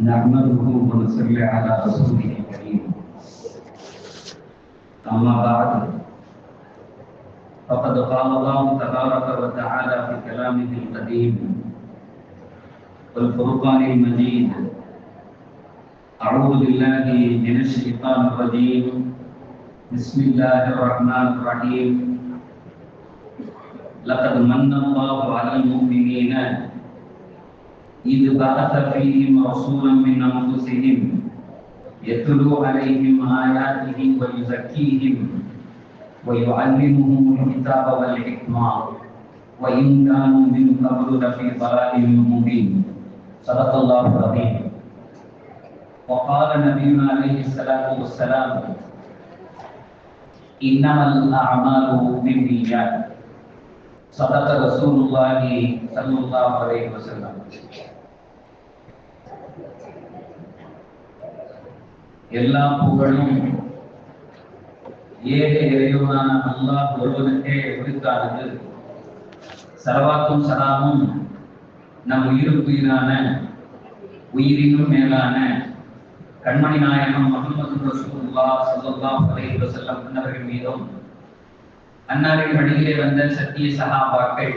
نحمده ونصلي على رسوله الكريم. أما بعد فقد قال الله تبارك وتعالى في كلامه القديم والفرقان المجيد: أعوذ بالله من الشيطان الرجيم. بسم الله الرحمن الرحيم. لقد من الله على المؤمنين إذ بعث فيهم رسولا من أنفسهم يتلو عليهم آياته ويزكيهم ويعلمهم الكتاب والحكمة وإن كانوا من قبل لفي ضلال مبين. صدق الله العظيم. وقال نبينا عليه الصلاة والسلام: إنما الأعمال بالنيات. صدق رسول الله صلى الله عليه وسلم. எல்லா புகழும் ஏக இறைவனான அல்லாஹ் ஒருவனுக்கே உரித்தானது. ஸலவாத்தும் ஸலாமும் நம் உயிருக்குயிரான உயிரினும் மேலான கண்மணி நாயகம் முஹம்மது ரசூலுல்லாஹ் ஸல்லல்லாஹு அலைஹி வஸல்லம் அன்னவர்கள் மீதும், அன்னாரின் வழியிலே வந்த சத்திய சஹாபாக்கள்,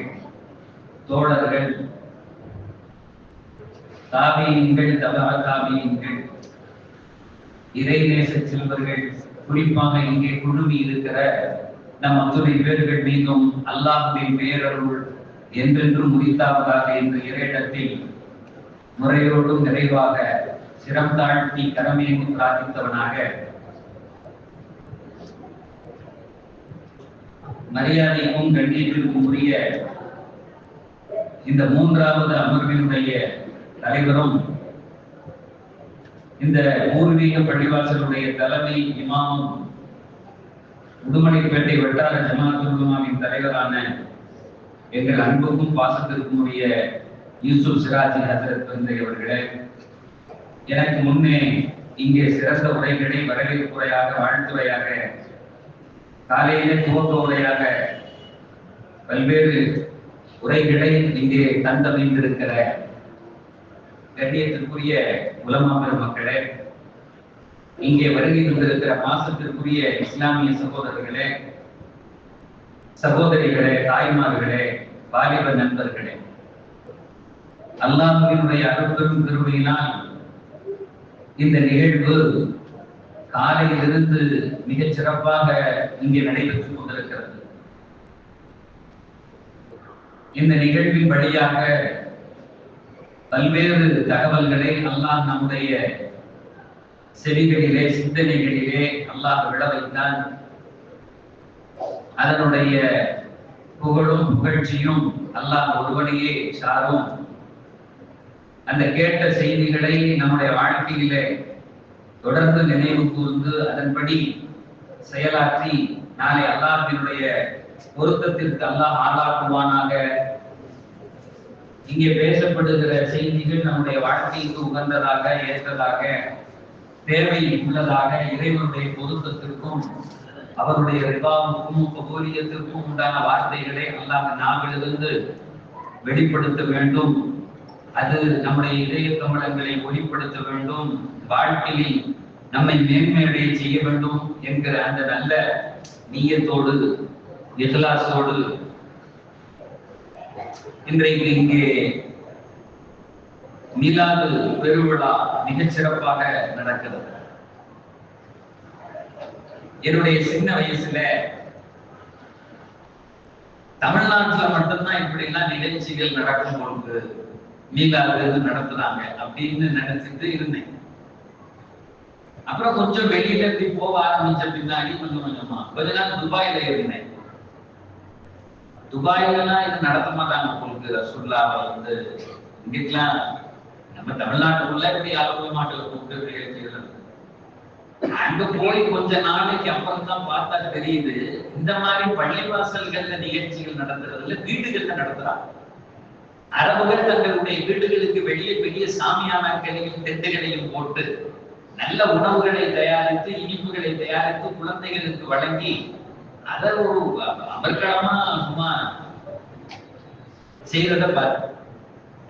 தோழர்கள், தாபீன்கள், தபா தாபீன்கள், இறைநேச செல்வர்கள், குறிப்பாக இங்கே குழுமி இருக்கிற நம் அத்துணை பேர்கள் மீதும் அல்லாஹ்வின் பேரருள் என்றென்றும் முடித்தாவதாக என்ற இறையிடத்தில் முறையோடும் நிறைவாக சிரம் தாழ்த்தி கடமையை பிரார்த்தித்தவனாக மரியாதைக்கும் கண்ணியத்திற்கும் உரிய இந்த மூன்றாவது அமர்வினுடைய தலைவரும் இந்த பூர்வீக பள்ளிவாசலுடைய தலைமை இமாமும் உடுமலைப்பேட்டை வட்டார ஜமாஅத்துல் உலமாவின் தலைவரான எங்கள் அன்புக்கும் பாசத்திற்கும் உரிய யூசுப் சிராஜி ஹசரத் தந்தை அவர்களே, எனக்கு முன்னே இங்கே சிறந்த உரைகளை வரவேற்புரையாக, வாழ்த்துரையாக, காலையிலே துவக்க உரையாக பல்வேறு உரைகளை இங்கே தந்தமைந்திருக்கிற கண்ணியத்திற்குரிய உலமா பெருமக்களே, இங்கே வருகை தந்திருக்கிற பாசத்திற்குரிய இஸ்லாமிய சகோதரர்களே, சகோதரிகளே, தாய்மார்களே, வாலிப நண்பர்களே, அல்லாஹ்வினுடைய அருட்பெரும் கருணையினால் இந்த நிகழ்வு காலையிலிருந்து மிகச் சிறப்பாக இங்கே நடைபெற்றுக் கொண்டிருக்கிறது. இந்த நிகழ்வின் வழியாக பல்வேறு தகவல்களை அல்லாஹ் நம்முடைய செவிகளிலே, சிந்தனைகளிலே அல்லாஹ் விழ வைத்தான். அதனுடைய புகழும் புகழ்ச்சியும் அல்லாஹ் ஒருவனையே சாரும். அந்த கேட்ட செய்திகளை நம்முடைய வாழ்க்கையிலே தொடர்ந்து நினைவு கூர்ந்து அதன்படி செயலாற்றி நாளை அல்லாஹ்வினுடைய பொருத்தத்திற்கு அல்லாஹ் ஆளாக்குவானாக. இங்கே பேசப்படுகிற செய்திகள் நம்முடைய வாழ்க்கைக்கு உகந்ததாக, ஏற்றதாக, தேவை உள்ளதாக, இறைவனுடைய பொருத்தத்திற்கும் அவருடைய ரிபாவுக்கும் கபூலியத்திற்கும் உண்டான வார்த்தைகளை அல்லாஹ் நாவிலிருந்து வெளிப்படுத்த வேண்டும். அது நம்முடைய இதய கமலங்களை ஒளிப்படுத்த வேண்டும், வாழ்க்கையில் நம்மை மேன்மையடைய செய்ய வேண்டும் என்கிற அந்த நல்ல நியத்தோடு, இஹ்லாஸோடு இன்றைக்கு இங்கே மீலாது பெருவிழா மிகச் சிறப்பாக நடக்கிறது. என்னுடைய சின்ன வயசுல தமிழ்நாட்டுல மட்டும்தான் இப்படி எல்லாம் நிகழ்ச்சிகள் நடக்கும் பொழுது மீலாது நடத்துறாங்க அப்படின்னு நினைச்சிட்டு இருந்தேன். அப்புறம் கொஞ்சம் வெளியில இப்படி போக ஆரம்பிச்ச பின்னாடி கொஞ்சமா கொஞ்ச நாள் துபாயில இருந்தேன். துபாயிலாம் இது நடத்த மாட்டாங்க உங்களுக்கு. ரசூலுல்லாஹ் வந்து இங்கெல்லாம் நம்ம தமிழ்நாட்டுக்குள்ள இப்படி ஆலோசனை மாட்டல கூப்பிட்டு நிகழ்ச்சிகள். அங்க போய் கொஞ்ச நாளைக்கு அப்புறம் தான் பார்த்தா தெரியுது, இந்த மாதிரி பள்ளிவாசல்கள்ல நிகழ்ச்சிகள் நடத்துறதுல வீடுகள்ல நடத்துறாங்க. அரபுகள் தங்களுடைய வீடுகளுக்கு வெளியே பெரிய சாமியானாக்களையும் தெட்டுகளையும் போட்டு நல்ல உணவுகளை தயாரித்து, இனிப்புகளை தயாரித்து குழந்தைகளுக்கு வழங்கி அதை ஒரு அமர்க்களமா சும்மா செய்யறத பாரு.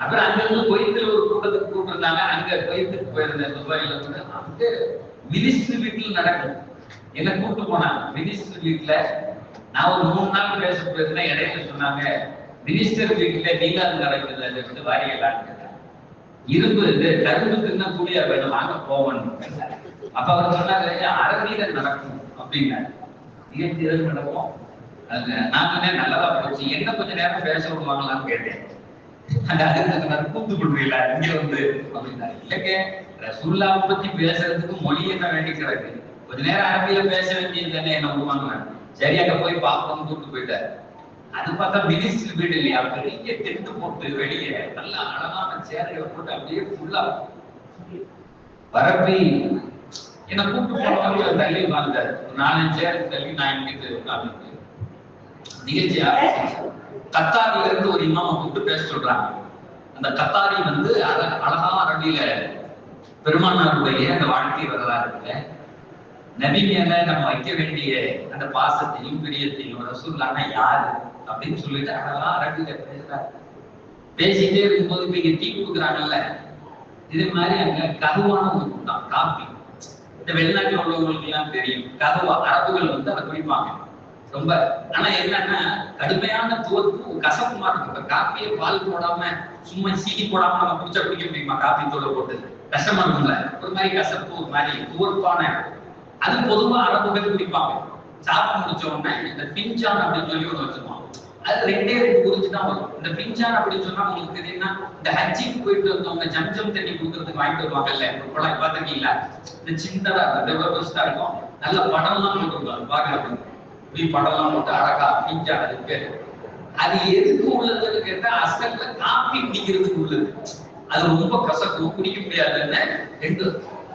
அப்புறம் அங்கிருந்து குவைத்தில் ஒரு கூட்டத்துக்கு கூப்பிட்டுருந்தாங்க. அங்க போயிருந்தேன் துபாயில வந்து. அங்க மினிஸ்டர் வீட்டில் நடக்கும். என்ன கூப்பிட்டு போனாங்க மினிஸ்டர் வீட்டுல. நான் ஒரு 3 நாள் பேச போயிருந்தேன். இடையில சொன்னாங்க மினிஸ்டர் வீட்டுல நீலாது நடக்குது, அது வந்து வாரியலான்னு. இரும்பு இது கரும்புக்குன்னா கூலியா வேணும், வாங்க போவணும். அப்ப அவர் சொன்னாங்க அரபியில நடக்கும் அப்படின்னாரு. நிகழ்ச்சிகள் நடக்கும். அது நான் சொன்னேன் நல்லதா போச்சு. என்ன கொஞ்ச நேரம் பேச விடுவாங்களான்னு கேட்டேன். கூத்து பண்ணுவீங்களா இங்க வந்து அப்படின்னா. இல்லைங்க ரசூலுல்லாஹ் பத்தி பேசுறதுக்கு மொழி என்ன வேண்டி கிடக்கு, கொஞ்ச நேரம் அரபியில பேச வேண்டியது தானே, என்ன விடுவாங்க. சரி அங்க போய் பார்ப்போம்னு கூப்பிட்டு போயிட்டாரு. அது பார்த்தா மினிஸ்டர் வீடு இல்லையா, பெரிய டென்ட் போட்டு வெளியே நல்ல அழகான சேரைகளை போட்டு அப்படியே ஃபுல்லா பரப்பி என்ன கூப்பிட்டு போனவங்க தள்ளி வாழ்ந்தாரு. ஒரு 4-5 சேருக்கு தள்ளி நான் இங்கிட்டு உட்கார்ந்து நிகழ்ச்சியா கத்தாரில இருந்து ஒரு இமாம கூப்பிட்டு பேச சொல்றாங்க. அந்த கத்தாரி வந்து அழகா அரபியில பெருமானாருடைய அந்த வாழ்க்கை வரலாறுல நபி மேல நம்ம வைக்க வேண்டிய அந்த பாசத்தையும் பிரியத்தையும் ரசூலுல்லாஹ் யாரு அப்படின்னு சொல்லிட்டு அழகா அரபியில பேசுறாரு. பேசிட்டே இருக்கும்போது இப்ப இங்க டீ கொடுக்குறாங்கல்ல, இதே மாதிரி அங்க கதுவான ஒரு கூட்டம் காப்பி. இந்த வெளிநாட்டில் உள்ளவங்களுக்கு எல்லாம் தெரியும் கதுவா, அரபுகள் வந்து அதை குடிப்பாங்க ரொம்ப. ஆனா என்னன்னா கடுமையான துவர்ப்பு கசப்புமா இருக்கும். காப்பியை பால் போடாம சும்மா சீனி போடாம நம்ம குடிச்சா குடிக்க முடியுமா? காப்பி தூளை போட்டு கஷ்டமா இருக்கும்ல, ஒரு மாதிரி கசப்பு, ஒரு மாதிரி துவர்ப்பான. அது பொதுவா அரபுகள் குடிப்பாங்க. சாப்பிட்டு முடிச்ச உடனே இந்த பிஞ்சான் அப்படின்னு சொல்லி ஒண்ணு வச்சிருவாங்க. அது 2 குறிச்சுதான் வரும். இந்த பிஞ்சான் அப்படின்னு சொன்னா உங்களுக்கு தெரியும்னா, இந்த ஹஜ்ஜிக்கு போயிட்டு வந்தவங்க ஜம்ஜம் தண்ணி குடுக்கறதுக்கு வாங்கிட்டு வருவாங்கல்ல, குழாய் பார்த்துருக்கீங்களா? இந்த சின்னதா பெருசா இருக்கும், நல்ல படம்லாம் போட்டுருவாங்க பாக்குறது. இப்படி படம்லாம் போட்டு அழகா பிஞ்சான் அது பேரு. அது எதுக்கு உள்ளதுன்னு கேட்டா அசல்ல காப்பி குடிக்கிறதுக்கு உள்ளது. அது ரொம்ப கசக்கும், குடிக்க முடியாதுன்னு 2.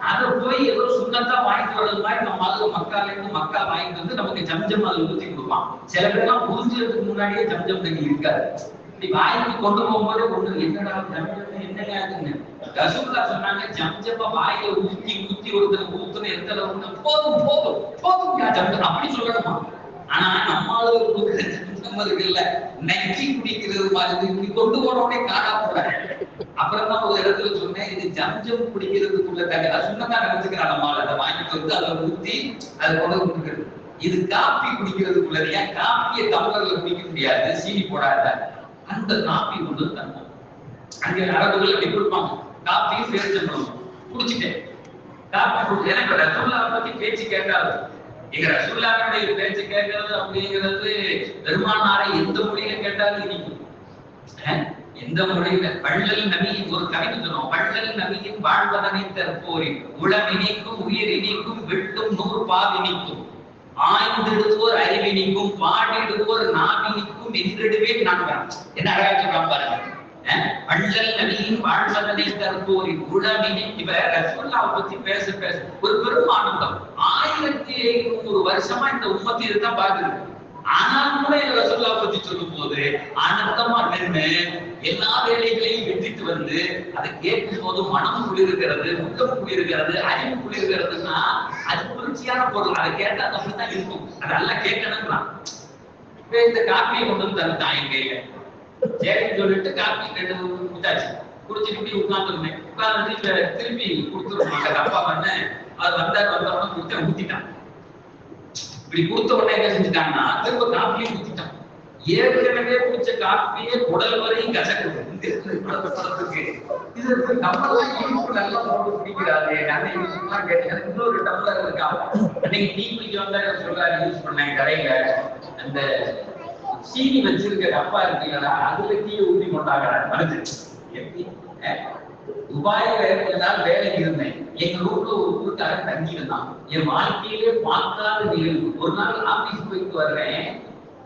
அதை போய் ஏதோ சுண்ணத்தா வாங்கிட்டு வர்றது மாதிரி நம்ம அது மக்கால இருந்து மக்கா வாங்கிட்டு வந்து நமக்கு ஜம்ஜம் அது ஊற்றி கொடுப்பான். சில பேர்லாம் புரிஞ்சதுக்கு முன்னாடியே ஜம்ஜம் தண்ணி இருக்காது. இப்படி வாய்க்கு கொண்டு போகும்போது ஒண்ணு என்னடா ஜம்ஜம் என்னன்னு ரசூலுல்லாஹ் சொன்னாங்க, ஜம்ஜம வாயில ஊத்தி ஊத்தி ஒருத்தர் ஊத்துன எந்த அளவுக்கு போதும் போதும் போதும் ஜம்ஜம் அப்படி சொல்லணுமா? ஆனா நம்மளுக்கு இருக்குல்ல நெஞ்சி குடிக்கிறது மாதிரி இப்படி கொண்டு போனோடனே காணா போறாங்க. அப்புறம் தான் ஒரு இடத்துல சொன்னேன், இது ஜம்ஜம் குடிக்கிறதுக்குள்ள தண்ணி சுண்ணதான் நினைச்சுக்கிறான். நம்ம அதை வாங்கிட்டு வந்து அதை ஊத்தி அதை கொண்டு கொடுக்குறது. இது காப்பி குடிக்கிறதுக்குள்ள. ஏன் காப்பியை டம்ளர்ல குடிக்க முடியாது, சீனி போடாத. அந்த காப்பி கொண்டு தரணும். அங்கே அரபுகள் அப்படி கொடுப்பாங்க. காப்பியும் பேரிச்சம்பழம் குடிச்சுட்டேன். காப்பி குடிச்சு எனக்கு ரசூலுல்லாஹ் பத்தி பேச்சு கேட்காது. எங்க ரசூலுல்லாஹ்வுடைய பேச்சு கேட்கறது அப்படிங்கிறது பெருமானாரை எந்த மொழியில கேட்டாலும் இனிக்கும். எந்த மொழியில வள்ளல் நபி ஒரு கவிதை சொன்னோம். வள்ளல் நபியின் வாழ்வதனை தற்போரில் உளவினிக்கும் உயிர் இனிக்கும் வெட்டும் 100 பாவினிக்கும் ஆய்ந்திடுவோர் அறிவினிக்கும் பாடிடுவோர் நாவினிக்கும் என்றிடுவே நான். என்ன அழகா சொல்றான் பாருங்க. வள்ளல் நபியின் வாழ்வதனை தற்போரில் உளவினி. இப்ப ரசூலுல்லாஹ் பத்தி பேச பேச ஒரு பெரும் ஆனந்தம். 1500 வருஷமா இந்த உம்மத்தி இதுதான் பாக்குது. ஆனாலும் கூட ரசூலுல்லாஹ் பத்தி சொல்லும் போது ஆனந்தமா நின்று எல்லா வேலைகளையும் வெற்றிட்டு வந்து அதை கேட்கும் போது மனம் குளிர்கிறது, முகம் குளிர்கிறது, அறிவு குளிர்கிறதுன்னா அது குளிர்ச்சியான பொருள். அதை கேட்டா அப்படித்தான் இருக்கும். அதெல்லாம் கேட்கணும்னா இந்த காப்பியை கொண்டு வந்து தந்துட்டான் என் கையில. சரின்னு சொல்லிட்டு காப்பி 2 குடிச்சாச்சு. குடிச்சிட்டு இப்படி உட்காந்துருந்தேன். உட்கார்ந்து திருப்பி கொடுத்துருவாங்க. அப்பா வந்து அது வந்தவொடனே குடிச்சா ஊத்திட்டான். இப்படி கொடுத்த உடனே என்ன செஞ்சுட்டாங்கன்னா திரும்ப காப்பியும் ஊத்திட்டான். ஏற்கனவே குடிச்ச காப்பியே உடல் வரையும் கசக்குது. இது நம்மளாம் இனிப்பு நல்லா போட்டு குடிக்கிறாரு. நிறைய விஷயமா கேட்டேன். இன்னொரு டம்ளர் இருக்கா, அன்னைக்கு டீ குடிக்க வந்தா சொல்றாரு, யூஸ் பண்ணேன் கடையில அந்த சீனி வச்சிருக்க டப்பா இருக்கீங்களா, அதுல டீயை ஊற்றி கொண்டாங்க. துபாயில கொஞ்ச நாள் வேலைக்கு இருந்தேன். எங்க ரூட்ல ஒரு கூட்டாளர் தங்கி இருந்தான். என் வாழ்க்கையிலே பார்க்காத நிகழ்வு. ஒரு நாள் ஆபீஸ் போயிட்டு வர்றேன்.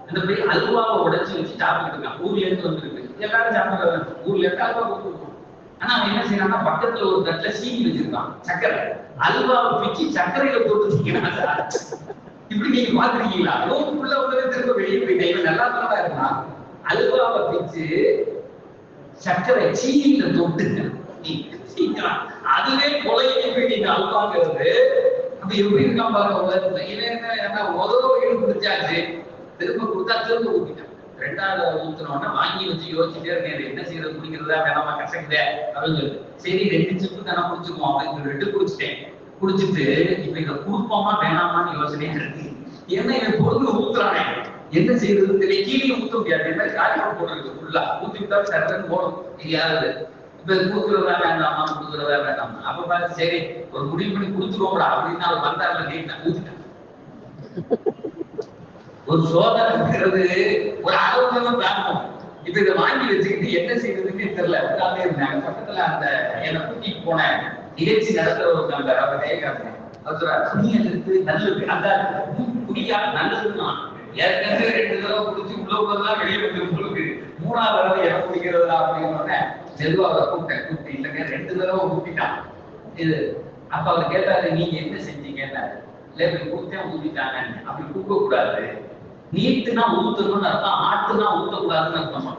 அந்த போய் அல்வாவை உடைச்சு வச்சு சாப்பிட்டு இருக்கான். ஊர்ல இருந்து வந்துருக்கு. எல்லாரும் சாப்பிடுறாங்க. ஊர்ல இருந்து அல்வா கொடுத்துருக்கோம். ஆனா அவன் என்ன செய்யறான்னா பக்கத்துல ஒரு தட்டுல சீனி வச்சிருக்கான், சர்க்கரை. அல்வாவை பிச்சு சர்க்கரையில போட்டு வச்சுக்கிறான். இப்படி நீங்க பாத்துருக்கீங்களா? ரூமுக்குள்ள வந்து திரும்ப வெளியே போயிட்டேன். நல்லா தான் இருந்தான். அல்வாவை பிச்சு சர்க்கரை சீனியில தொட்டுங்க. அதுவே கொலையை நீங்க அல்வாங்கிறது அப்ப எப்படி இருக்கான் பாருங்க. இவன் என்ன உதவ குடிச்சாச்சு, திரும்ப கொடுத்தா திரும்ப ஊத்திட்டான். ரெண்டாவது ஊத்துனோன்னா வாங்கி வச்சு யோசிச்சுட்டே இருக்கேன், என்ன செய்யறது, குடிக்கிறதா வேணாமா, கசக்குதே அப்படின்னு சொல்லி. சரி 2 சிப்பு தானே குடிச்சுக்குவோம் அப்படின்னு 2 குடிச்சிட்டேன். குடிச்சிட்டு இப்ப இதை கொடுப்போமா வேணாமான்னு யோசனையே இருக்கு. ஏன்னா இவன் பொருள் ஊத்துறானே, என்ன செய்யறது தெரியல. கீழே ஊத்த முடியாது, என்ன காய்கறி போடுறது ஃபுல்லா ஊத்தி விட்டா சரன்னு போடும் எங்கேயாவது. இப்ப கொடுக்குறதா வேண்டாமா, கொடுக்குறதா வேண்டாமா. அப்ப பார்த்து சரி ஒரு முடிவு பண்ணி கொடுத்துருவோம்டா அப்படின்னு அவர் வந்தாருல, நீட்டான் ஊத்திட்டான். ஒரு சோதனைங்கிறது ஒரு ஆரோக்கியமா தாக்கும். இப்ப இதை வாங்கி வச்சுக்கிட்டு என்ன செய்யறதுன்னு தெரியல. இருந்தாங்க பக்கத்துல அந்த என்னை கூட்டிட்டு போன நிகழ்ச்சி நடத்துறவங்க அந்த அவர் கேட்கறாங்க, அவர் துணியை எடுத்து நல்லது அந்த குடியா நல்லதுன்னா ஏற்கனவே 2 தடவை குடிச்சு உள்ள உள்ளதெல்லாம் வெளியே வந்து உங்களுக்கு 3ஆவது தடவை எதை குடிக்கிறதா அப்படின்னு செல்வா அவரை கூப்பிட்டு இல்லைங்க 2 தடவை ஊட்டிட்டான் இது. அப்ப அவர் கேட்டாரு, நீங்க என்ன செஞ்சீங்கன்னா, இல்ல இப்படி குடிச்சா ஊத்திட்டாங்க. அப்படி கூப்பிட கூடாது, நீட்டுனா ஊத்தணும்னு அர்த்தம், ஆட்டுனா ஊத்தக்கூடாதுன்னு அர்த்தமா.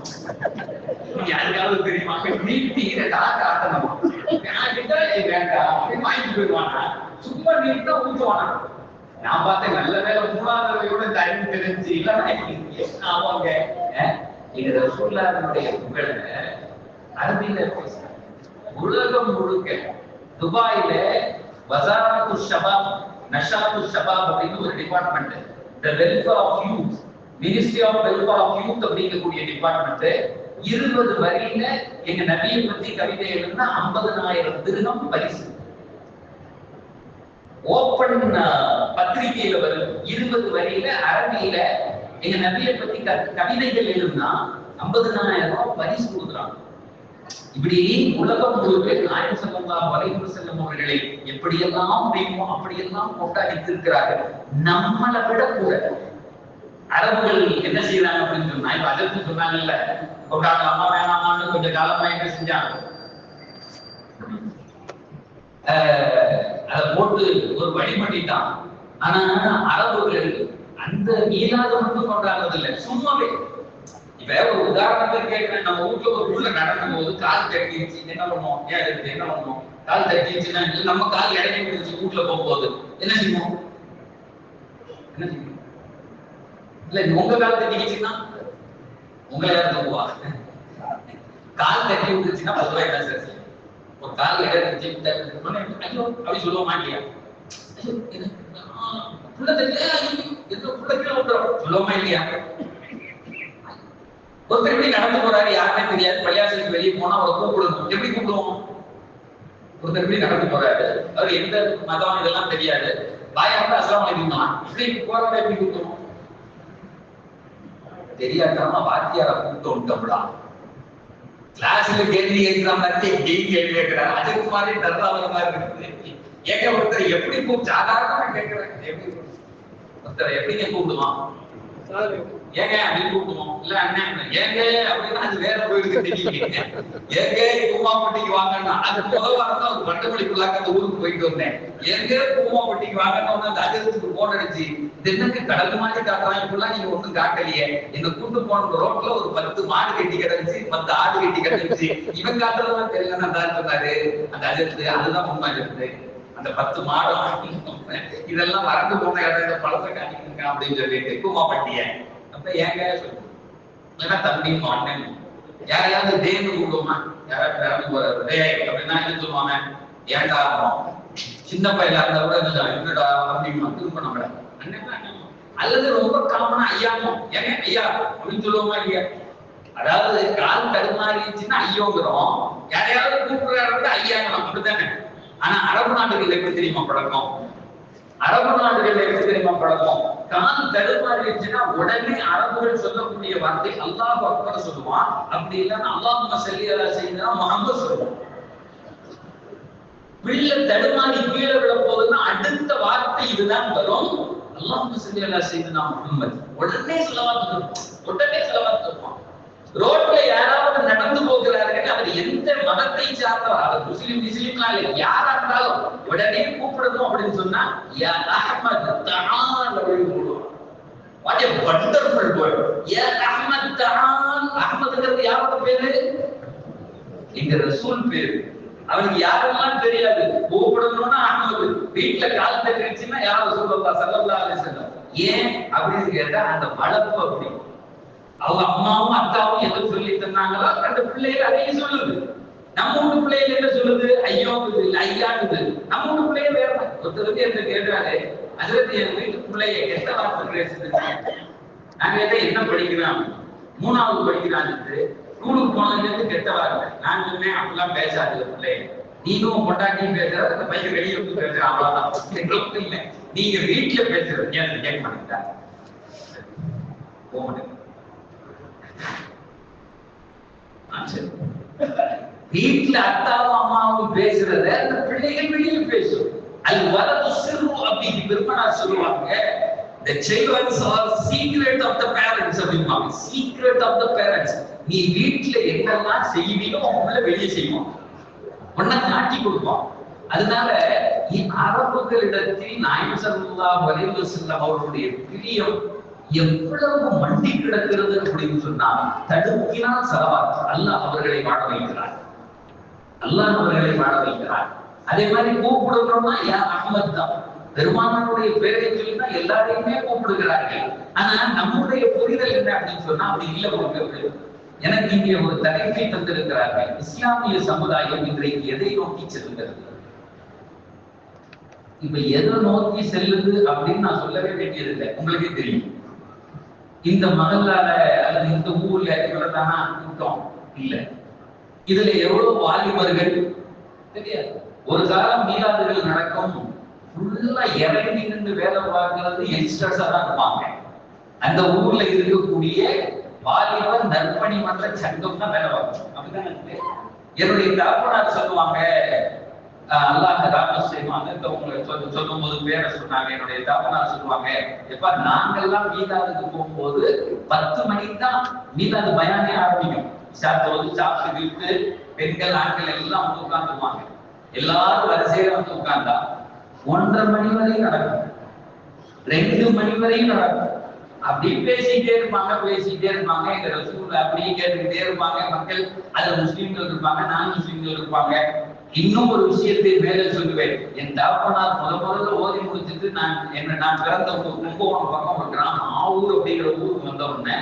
யாருக்காவது தெரியுமா? நீட்டி டாக்கு ஆட்டணுமா, வேண்டாம் அப்படின்னு வாங்கிட்டு போயிடுவானா, சும்மா நீட்டா ஊத்துவானா. நான் பார்த்தேன் நல்ல வேலை 3ஆவது தடவையோட இந்த அறிவு தெரிஞ்சு இல்லைன்னா அவங்க இது ரசூலுல்லாஹ்வுடைய புகழ அரபியில பேசுறாங்க. உலகம் முழுக்க துபாயில வசாரத்து ஷபாப் நஷாத்து ஷபாப் அப்படின்னு ஒரு department, the welfare of youth, ministry of welfare of youth அப்படிங்கக்கூடிய டிபார்ட்மெண்ட் 20 வரியில எங்க நபியை பத்தி கவிதை எழுதுனா 50,000 திர்ஹம் பரிசு. ஓப்பன் பத்திரிகையில வரும் 20 வரியில அரபியில எங்க நபியை பத்தி கவிதைகள் எழுதுனா 50,000 ரூபாய் பரிசு கொடுக்குறாங்க. இப்படி உலகம் முழுக்க நாயகம் ஸல்லல்லாஹு அலைஹி வஸல்லம் அவர்களை எப்படியெல்லாம் முடியுமோ அப்படியெல்லாம் கொண்டாடித்து இருக்கிறார்கள். நம்மளை விட கூட அரபுகள் என்ன செய்யறாங்க அப்படின்னு சொன்னா, இப்ப அதற்கு சொன்னாங்கல்ல கொண்டாடலாமா வேணாமான்னு கொஞ்சம் காலமா என்ன செஞ்சாங்க, அதை போட்டு ஒரு வழி பண்ணிட்டான். ஆனா அரபுகள் அந்த மீளாத மட்டும் கொண்டாடுறது இல்லை, சும்மாவே. இப்ப ஒரு உதாரணத்துக்கு கேட்கிறேன், நம்ம வீட்டுல ஒரு உள்ள நடக்கும் போது கால் தட்டிடுச்சு என்ன பண்ணுவோம், ஏன் இருக்கு என்ன பண்ணுவோம், கால் தட்டிடுச்சுன்னா நம்ம கால் இடையே விடுச்சு வீட்டுல போகும்போது என்ன செய்வோம், என்ன செய்வோம்? இல்ல உங்க கால் தட்டிடுச்சுன்னா உங்களை யாரும் தப்புவா? கால் தட்டி விட்டுச்சுன்னா பொதுவாக என்ன சார், ஒரு கால் இடையே ஐயோ அப்படி சொல்லுவ மாட்டியா, புள்ள சொல்லுவோமா இல்லையா? ஒருத்தர் எப்படி நடந்து போறாரு யாருமே தெரியாது, பள்ளியாசலுக்கு வெளியே போனா அவரை கூப்பிடணும், எப்படி கூப்பிடுவோம்? ஒருத்தர் எப்படி நடந்து போறாரு, அவர் எந்த மதம் இதெல்லாம் தெரியாது, பாயாவது அஸ்ஸலாமு அலைக்கும் இப்படி போறவரை எப்படி கூப்பிடுவோம்? தெரியாதமா வாத்தியார கூப்பிட்டோம்டா, கிளாஸ்ல கேள்வி கேட்கிற மாதிரி கேள்வி கேட்கிறாரு, அதுக்கு மாதிரி தர்றாத மாதிரி இருக்குது. ஏங்க ஒருத்தர் எப்படி சாதாரணமா கேட்கிறாங்க, எப்படி ஒருத்தர் எப்படிங்க கூப்பிடுவான், ஏங்க அப்படின்னு கூப்பிடுவோம், இல்ல அண்ணன் ஏங்க அப்படின்னா அது வேற போயிருக்கு தெரியுங்க. ஏங்க பூமாப்பட்டிக்கு வாங்கன்னா அது முதல் வாரம் தான் ஒரு பட்டமளிப்புள்ளாக்க அந்த ஊருக்கு போயிட்டு வந்தேன், எங்க பூமாப்பட்டிக்கு வாங்கன்னு அந்த அஜத்துக்கு போன் அடிச்சு தென்னுக்கு கடல் மாதிரி காட்டுறாங்க, இப்பெல்லாம் நீங்க ஒண்ணும் காட்டலையே, எங்க கூட்டு போன ரோட்ல ஒரு 10 மாடு கட்டி கிடந்துச்சு, 10 ஆடு கட்டி கிடந்துச்சு, இவன் காட்டுறதுலாம் தெரியலன்னு தான் சொன்னாரு அந்த அஜத்து. அதுதான் உண்மை அஜத்து, அந்த 10 மாடு இதெல்லாம் வறண்டு போன இடம் பழத்தை காட்டிங்க அப்படின்னு சொல்லிட்டு பூமாப்பட்டிய. அப்ப ஏங்க சொல்லுங்க தம்பி அண்ணன் யாரையாவது தேன்னு கூப்பிடுவோமா, யாராவது பிறந்து போறாரு டே அப்படின்னா என்ன சொல்லுவாங்க, ஏன்டா சின்ன பையலா இருந்தா கூட என்னடா அப்படின்னு திரும்ப நம்மள அண்ணன், அல்லது ரொம்ப காமனா ஐயாமோ ஏங்க ஐயா அப்படின்னு சொல்லுவோமா இல்லையா? அதாவது கால் தடுமாறிச்சுன்னா ஐயோங்கிறோம், யாரையாவது கூப்பிடுறாரு ஐயாங்கணும், அப்படித்தானே? ஆனா அரபு நாடுகள் எப்படி தெரியுமா பழக்கம், அரபு நாடுகள் எப்படி தெரியுமா பழக்கம், கால் தடுமாறிச்சுன்னா உடனே அரபுகள் சொல்லக்கூடிய வார்த்தை அல்லாஹ் அக்பர் சொல்லுவான், அப்படி இல்லைன்னா அல்லாஹும்ம ஸல்லி அலா ஸையிதினா முஹம்மது சொல்லுவான். பிள்ளை தடுமாறி கீழே விழ போகுதுன்னா அடுத்த வார்த்தை இதுதான் வரும், அல்லாஹும்ம ஸல்லி அலா ஸையிதினா முஹம்மது. உடனே ஸலவாத் சொல்லுவான், உடனே ஸலவாத் சொல்லுவான். ரோட்ல யாராவது நடந்து போகிறார்கள், அவர் எந்த மதத்தை சார்ந்தவர், அவர் முஸ்லிம்லாம் இல்லை, யாரா இருந்தாலும் உடனே கூப்பிடணும் அப்படின்னு சொன்னா யா அஹ்மத் தஆல் அப்படின்னு கூப்பிடுவாங்க. வாட் எ வண்டர்ஃபுல் வேர்ட், யா அஹ்மத் தஆல். அஹ்மத்ங்கிறது யாரோட பேரு? எங்க ரசூல் பேரு. அவனுக்கு யாரெல்லாம் தெரியாது, கூப்பிடணும்னா அஹ்மத். வீட்டுல கால் தட்டிடுச்சுன்னா யார் ரசூலுல்லாஹ் ஸல்லல்லாஹு அலைஹி வஸல்லம். ஏன் அப்படின்னு கேட்டா அந்த வளர்ப்பு அப்படி. அவங்க அம்மாவும் அத்தாவும் எதை சொல்லி தந்தாங்களோ அந்த பிள்ளைகள் அதையும் சொல்லுது. நம்ம வீட்டு பிள்ளைகள் என்ன சொல்லுது? ஐயோக்குது இல்ல ஐயாக்குது. நம்ம வீட்டு பிள்ளைய வேற. ஒருத்தர் வந்து என்ன கேட்டாரு, அதுல என் வீட்டு பிள்ளைய கெட்ட வார்த்தை பேசுது. நான் கேட்டேன் என்ன படிக்கிறான்? 3வது படிக்கிறான்னு. ஸ்கூலுக்கு போனதுல இருந்து கெட்ட வார்த்தை. நான் சொன்னேன் அப்படிலாம் பேசாது பிள்ளைய. நீனும் கொண்டாட்டியும் பேசுற அந்த பையன் வெளியே வந்து பேசுற அவ்வளவுதான். எங்களுக்கு இல்லை, நீங்க வீட்டுல பேசுறது ஏன் கேட்க மாட்டேங்கிட்டா போக மாட்டேங்க. வீட்டுல அத்தாவும் அம்மாவும் பேசுறத அந்த பிள்ளைகள் வெளியே பேசும். அது வரது சிறு அப்படின்னு பெருமனார் சொல்லுவாங்க. The children are secret of the parents அப்படிம்பாங்க. Secret of the parents. நீ வீட்டுல என்னெல்லாம் செய்வீங்களோ உங்களை வெளியே செய்வோம், ஒன்ன காட்டி கொடுப்போம். அதனால அரபுகளிடத்தில் நாயகம் ஸல்லல்லாஹு அலைஹி வஸல்லம் அவர்களுடைய பிரியம் எவ்வளவு மண்டி கிடக்கிறது அப்படின்னு சொன்னா, தடுக்கினால் சலவாத் அல்லாஹ் அவர்களை வாழ வைக்கிறார். அல்லாஹ் அவர்களை வாழ வைக்கிறார். அதே மாதிரி கூப்பிடுறோம்னா யா அஹ்மத் தான். பெருமானாருடைய பேரை சொல்லினா எல்லாரையுமே கூப்பிடுகிறார்கள். ஆனா நம்முடைய புரிதல் என்ன அப்படின்னு சொன்னா அப்படி இல்லை. உங்களுக்கு எனக்கு இங்கே ஒரு தலைப்பை தந்திருக்கிறார்கள். இஸ்லாமிய சமுதாயம் இன்றைக்கு எதை நோக்கி செல்லுகிறது? இப்ப எதை நோக்கி செல்லுது அப்படின்னு நான் சொல்லவே வேண்டியதில்லை, உங்களுக்கே தெரியும். இந்த மகளால அல்லது இந்த ஊர்ல இவ்வளவுதானா கூட்டம் இல்ல. இதுல எவ்வளவு வாலிபர்கள் தெரியாது. ஒரு காலம் மீளாதுகள் நடக்கும், ஃபுல்லா இறங்கி நின்று வேலை பார்க்கறது யங்ஸ்டர்ஸா தான் இருப்பாங்க. அந்த ஊர்ல இருக்கக்கூடிய வாலிபர் நற்பணி மன்ற சங்கம் தான் வேலை பார்க்கணும். அப்படிதான் என்னுடைய தகப்பனார் சொல்லுவாங்க, அல்லாஹ் ராமஸ் செய்வாங்க. சொல்லும் போது பேரை சொன்னாங்க. என்னுடைய தகப்பனார் சொல்லுவாங்க, எப்ப நாங்கெல்லாம் மீதாதுக்கு போகும்போது 10 மணிக்கு தான் மீதாது பயானே ஆரம்பிக்கும். சாப்பிட்டு பெண்கள் ஆண்கள் எல்லாம் வந்து உட்கார்ந்துருவாங்க. எல்லாரும் வரிசையில வந்து உட்கார்ந்தா 1:30 மணி வரையும் நடக்கும், 2 மணி வரையும் நடக்கும். அப்படி பேசிட்டே இருப்பாங்க. எங்க ரசூல் அப்படியே கேட்டுக்கிட்டே இருப்பாங்க. மக்கள் அதுல முஸ்லீம்கள் இருப்பாங்க, நான் முஸ்லீம்கள் இருப்பாங்க. இன்னும் ஒரு விஷயத்தை மேலே சொல்லுவேன். என் தகப்பனார் முதல்ல ஓதி முடிச்சுட்டு நான் பிறந்த கும்பகோணம் பக்கம் ஒரு கிராமம் ஆவூர் அப்படிங்கிற ஊருக்கு வந்த உடனே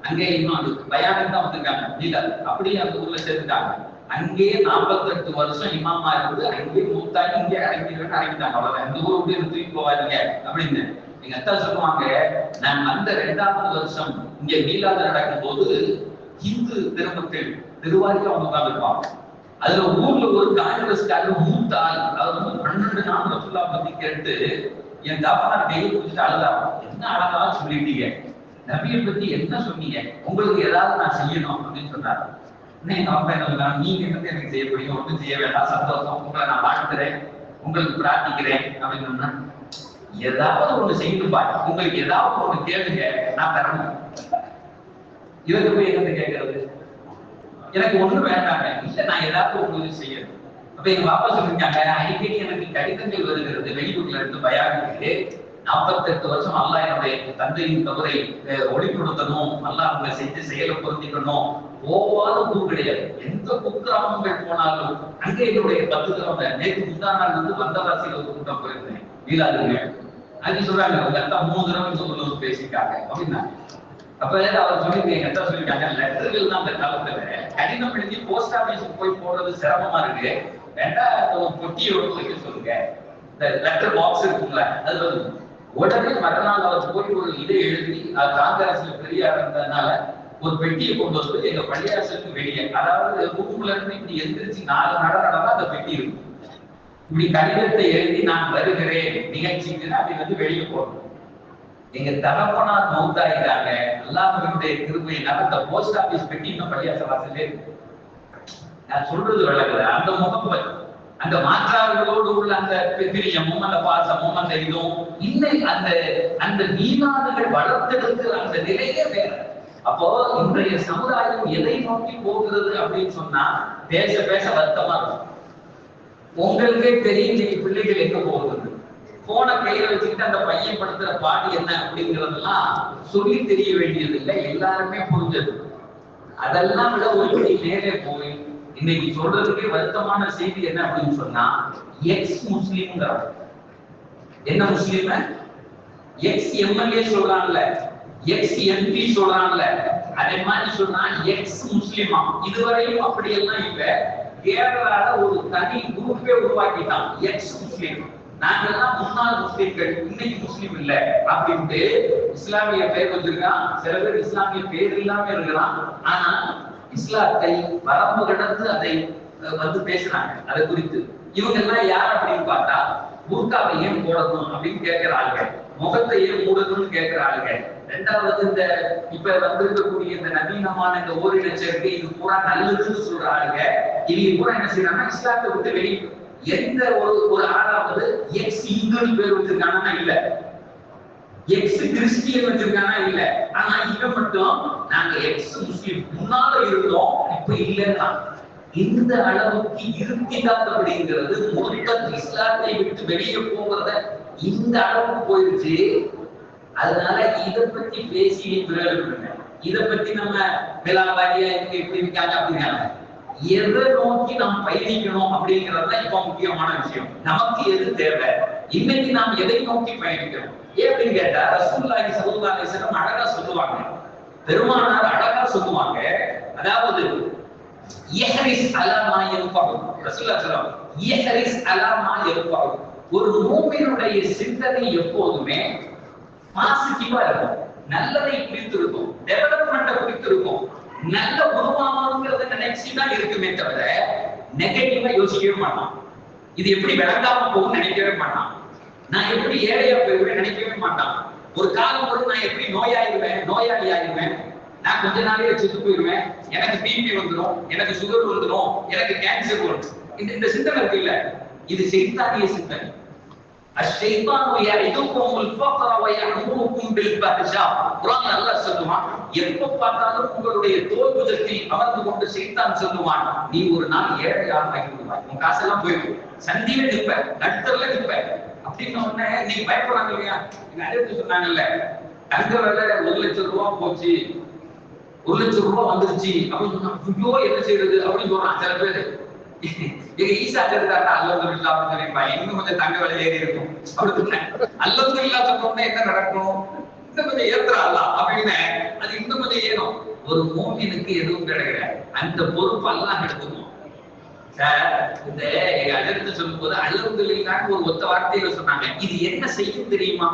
அங்கே இன்னும் அது பயானுக்கு தான் வந்திருக்காங்க. இல்ல அப்படியே அந்த ஊர்ல சேர்த்துட்டாங்க. அங்கேயே 48 வருஷம் இமாமா இருந்து அங்கேயே மூத்தாக்கி இங்கே அடங்கிட்டாங்க. அவ்வளவுதான். இந்த ஊர் விட்டு தூக்கி போவாதீங்க அப்படின்னு எங்க அத்தா சொல்லுவாங்க. நான் அந்த 2வது வருஷம் இங்க மீலாது நடக்கும் போது இந்து திருமணத்தில் திருவாரிக்கு அவங்க உட்கார்ந்துருப்பாங்க. அதுல ஊர்ல ஒரு காங்கிரஸ்காரர் மூத்த ஆள், அவர் வந்து 12 நாள் ரசூலுல்லாஹ் பத்தி கேட்டு என் தாப்பனார் கையை பிடிச்சிட்டு அழுதாங்க. என்ன அழகா சொல்லிட்டீங்க, நபியை பத்தி என்ன சொன்னீங்க, உங்களுக்கு ஏதாவது நான் செய்யணும் அப்படின்னு சொன்னாரு. எங்க அப்பா என்ன சொன்னாங்க, நீங்க வந்து எனக்கு செய்ய முடியும், ஒன்றும் செய்ய வேண்டாம், சந்தோஷம், உங்களை நான் வாழ்த்துறேன், உங்களுக்கு பிரார்த்திக்கிறேன் அப்படின்னு சொன்னா, ஏதாவது ஒண்ணு செய்யணும்பா, உங்களுக்கு ஏதாவது ஒண்ணு கேளுங்க, நான் தரணும். இவங்க போய் என்ன கேட்கறது? எனக்கு ஒண்ணு வேண்டாங்க, இல்ல நான் ஏதாவது உங்களுக்கு செய்யணும். அப்ப எங்க பாப்பா சொல்லிருக்காங்க, அடிக்கடி எனக்கு கடிதங்கள் வருகிறது வெளியூர்ல இருந்து பயானுக்கு. 48 வருஷம் அல்லாஹ் என்னுடைய தந்தையின் தவறை ஒளிப்படுத்தணும், அல்லாஹ் அவங்களை செஞ்சு செயலை பொருத்திக்கணும். போவாத ஊர் கிடையாது. எந்த குக்கிராமங்கள் போனாலும் அங்கே என்னுடைய 10 கிழமை நேற்று முந்தா நாள் வந்து வந்தவாசியில் ஒரு கூட்டம் போயிருந்தேன் வீலாதுங்க. அது சொல்றாங்க, உங்க அத்தா 3 தடவை இந்த ஊர்ல வந்து பேசிட்டாங்க அப்படின்னா. அப்ப அவர் சொல்லி எங்க அத்தா சொல்லிட்டாங்க, லெட்டர்கள் தான் அந்த காலத்துல கடிதம் எழுதி போஸ்ட் ஆபீஸுக்கு போய் போடுறது சிரமமா இருக்கு, வேண்டா பொட்டியோட வைக்க சொல்லுங்க. இந்த லெட்டர் பாக்ஸ் இருக்குங்களா, அது வந்து உடனே மறுநாள் அவர் போய் ஒரு இதை எழுதி, காங்கிரஸ்ல பெரிய இருந்ததுனால ஒரு பெட்டியை கொண்டு வந்து எங்க பள்ளியாசலுக்கு வெளியே, அதாவது ரூம்ல இருந்து இப்படி எந்திரிச்சு 4 நடந்தா அந்த பெட்டி இருக்கும். இப்படி கடிதத்தை எழுதி நான் வருகிறேன் நிகழ்ச்சிக்கு அப்படி வந்து வெளியே போகணும். எங்க தகப்பனார் மௌத்தாயிட்டாங்க. அல்லாஹ்வுடைய கிருபையினால அந்த போஸ்ட் ஆபீஸ் பெட்டி இந்த பள்ளியாசல் வாசலே இருக்கு. நான் சொல்றது விளக்குது. அந்த முகப்பத், அந்த மாற்றார்களோடு உள்ள அந்த பிரியமும் அந்த பாசமும் அந்த இதுவும் இன்னும் அந்த மீனாதுகள் வளர்த்தெடுக்கிற அந்த நிலையே வேற. அப்போ இன்றைய சமுதாயம் எதை நோக்கி போகிறது அப்படின்னு சொன்னா பேச பேச வருத்தமா இருக்கும். உங்களுக்கே தெரியும் நீங்க பிள்ளைகள் எங்க போகுது. போன கையில வச்சுக்கிட்டு அந்த பையன் படுத்துற பாட்டு என்ன அப்படிங்கறதெல்லாம் சொல்லி தெரிய வேண்டியது இல்லை, எல்லாருமே புரிஞ்சது. அதெல்லாம் விட ஒரு படி மேலே போய் இன்னைக்கு சொல்றதுக்கே வருத்தமான செய்தி என்ன அப்படின்னு சொன்னா, எக்ஸ் முஸ்லீம்ங்கிற என்ன முஸ்லீம், எக்ஸ் எம்எல்ஏ சொல்றாங்கல்ல, எக்ஸ் எம்பி சொல்றாங்கல்ல, அதே மாதிரி சொன்னா எக்ஸ் முஸ்லிமா இதுவரையும் அப்படியெல்லாம் இல்ல. கேரளால ஒரு தனி குரூப்பே உருவாக்கிட்டான் எக்ஸ் முஸ்லிம். நாங்கெல்லாம் முன்னாள் முஸ்லிம்கள், இன்னைக்கு முஸ்லிம் இல்ல அப்படின்ட்டு இஸ்லாமிய பேர் வச்சிருக்கான். சில பேர் இஸ்லாமிய பேர் இல்லாம இருக்கிறான். ஆனா இஸ்லாத்தை வரம்பு கடந்து அதை வந்து பேசுறாங்க. அதை குறித்து இவங்க எல்லாம் யார் அப்படின்னு பார்த்தா, புர்காவை ஏன் போடணும் அப்படின்னு கேட்கிற ஆளுங்க, முகத்தை ஏன் மூடணும்னு கேட்கிற ஆளுங்க. ரெண்டாவது இந்த இப்ப வந்திருக்கக்கூடிய இந்த நவீனமான இந்த ஓரின சேர்க்கை இது பூரா நல்லதுன்னு சொல்ற ஆளுங்க. இவங்க பூரா என்ன செய்யறாங்கன்னா இஸ்லாத்தை விட்டு வெளியே எந்த ஒரு ஆளாவது எக்ஸ் இந்துன்னு பேர் வச்சிருக்காங்கன்னா இல்ல, எக்ஸ் கிறிஸ்டியன் வச்சிருக்கானா இல்ல. ஆனா இவன் மட்டும் நாங்க எக்ஸ் முஸ்லிம் முன்னால இருந்தோம் இப்ப இல்லைன்னா இந்த அளவுக்கு இருக்கிதான் அப்படிங்கிறது மொத்த இஸ்லாத்தை விட்டு வெளியே போகிறத இந்த அளவுக்கு போயிருச்சு. அதனால இதை பத்தி பேசி இதை பத்தி நம்ம விலாபாரியா இவங்க எப்படி இருக்காங்க அப்படிங்கிறாங்க. எதை நோக்கி நாம் பயணிக்கணும் அப்படிங்கிறது இப்ப முக்கியமான விஷயம். நமக்கு எது தேவை, இன்னைக்கு நாம் எதை நோக்கி பயணிக்கிறோம் அப்படின்னு கேட்டா ரசூலுல்லாஹி ஸல்லல்லாஹு அலைஹி வஸல்லம் அழகா சொல்லுவாங்க. பெருமானார் அழகா சொல்லுவாங்க. அதாவது யஹ்ரிஸ் அலா மா யன்ஃபஉ, ரசூலுல்லாஹி ஸல்லல்லாஹு அலைஹி வஸல்லம் யஹ்ரிஸ் அலா மா யன்ஃபஉ. ஒரு மூமினுடைய சிந்தனை எப்போதுமே பாசிட்டிவா இருக்கும், நல்லதை குறித்து இருக்கும், டெவலப்மெண்ட்டை குறித்து இருக்கும், நல்ல உருவாக்கணுங்கிறத நினைச்சுதான் இருக்குமே தவிர நெகட்டிவா யோசிக்கவே மாட்டான். இது எப்படி விளங்காம போகும் நினைக்கவே மாட்டான். நான் எப்படி ஏழையா போயிருவேன் நினைக்கவே மாட்டான். ஒரு காலம் வரும் நான் எப்படி நோயாளி ஆயிடுவேன், நான் கொஞ்ச நாளையே செத்து போயிருவேன், எனக்கு பிபி வந்துடும், எனக்கு சுகர் வந்துடும், எனக்கு கேன்சர் வரும். இந்த சிந்தனை இருக்கு இல்ல, இது சைத்தானிய சிந்தனை. அஷ்ஷைத்தானு யஇதுகுமுல் ஃபக்ர வ யஅமுருக்கும் பில் ஃபஹ்ஷா. குர்ஆன் அல்லாஹ் சொல்லுவான், எப்ப பார்த்தாலும் உங்களுடைய தோள்புஜத்தில் அமர்ந்து கொண்டு சைத்தான் சொல்லுவான், நீ ஒரு நாள் ஏழையாக ஆகிவிடுவாய், உன் காசெல்லாம் போயிடும், சந்தியில நிற்ப, நடுத்தரல நிற்ப அப்படின்னு உடனே நீங்க பயப்படுறாங்க இல்லையா. நீங்க அறிவித்து சொன்னாங்கல்ல, தங்க விலை 1 லட்சம் ரூபாய் போச்சு, 1 லட்சம் ரூபாய் வந்துருச்சு அப்படின்னு சொன்னா ஐயோ என்ன செய்யறது அப்படின்னு சொல்றான் சில பேரு. எங்க ஈசா இருக்காரு அல்ஹம்துலில்லாஹ் அப்படின்னு சொல்லிருப்பாங்க, இன்னும் கொஞ்சம் தங்க விலை ஏறி இருக்கும் அப்படின்னு. அல்ஹம்துலில்லாஹ் சொன்னோம்னா என்ன நடக்கும், இன்னும் கொஞ்சம் ஏத்துறாங்களா அப்படின்னு அது இன்னும் கொஞ்சம் ஏறும். ஒரு மூமினுக்கு எதுவும் கிடையாது, அந்த பொறுப்பு அல்லாஹ் எடுத்துக்கணும். சார் இந்த எங்க அஜர்த்து சொல்லும் போது அல்ஹம்துலில்லாஹ் ஒரு ஒத்த வார்த்தையில சொன்னாங்க, இது என்ன செய்யும் தெரியுமா?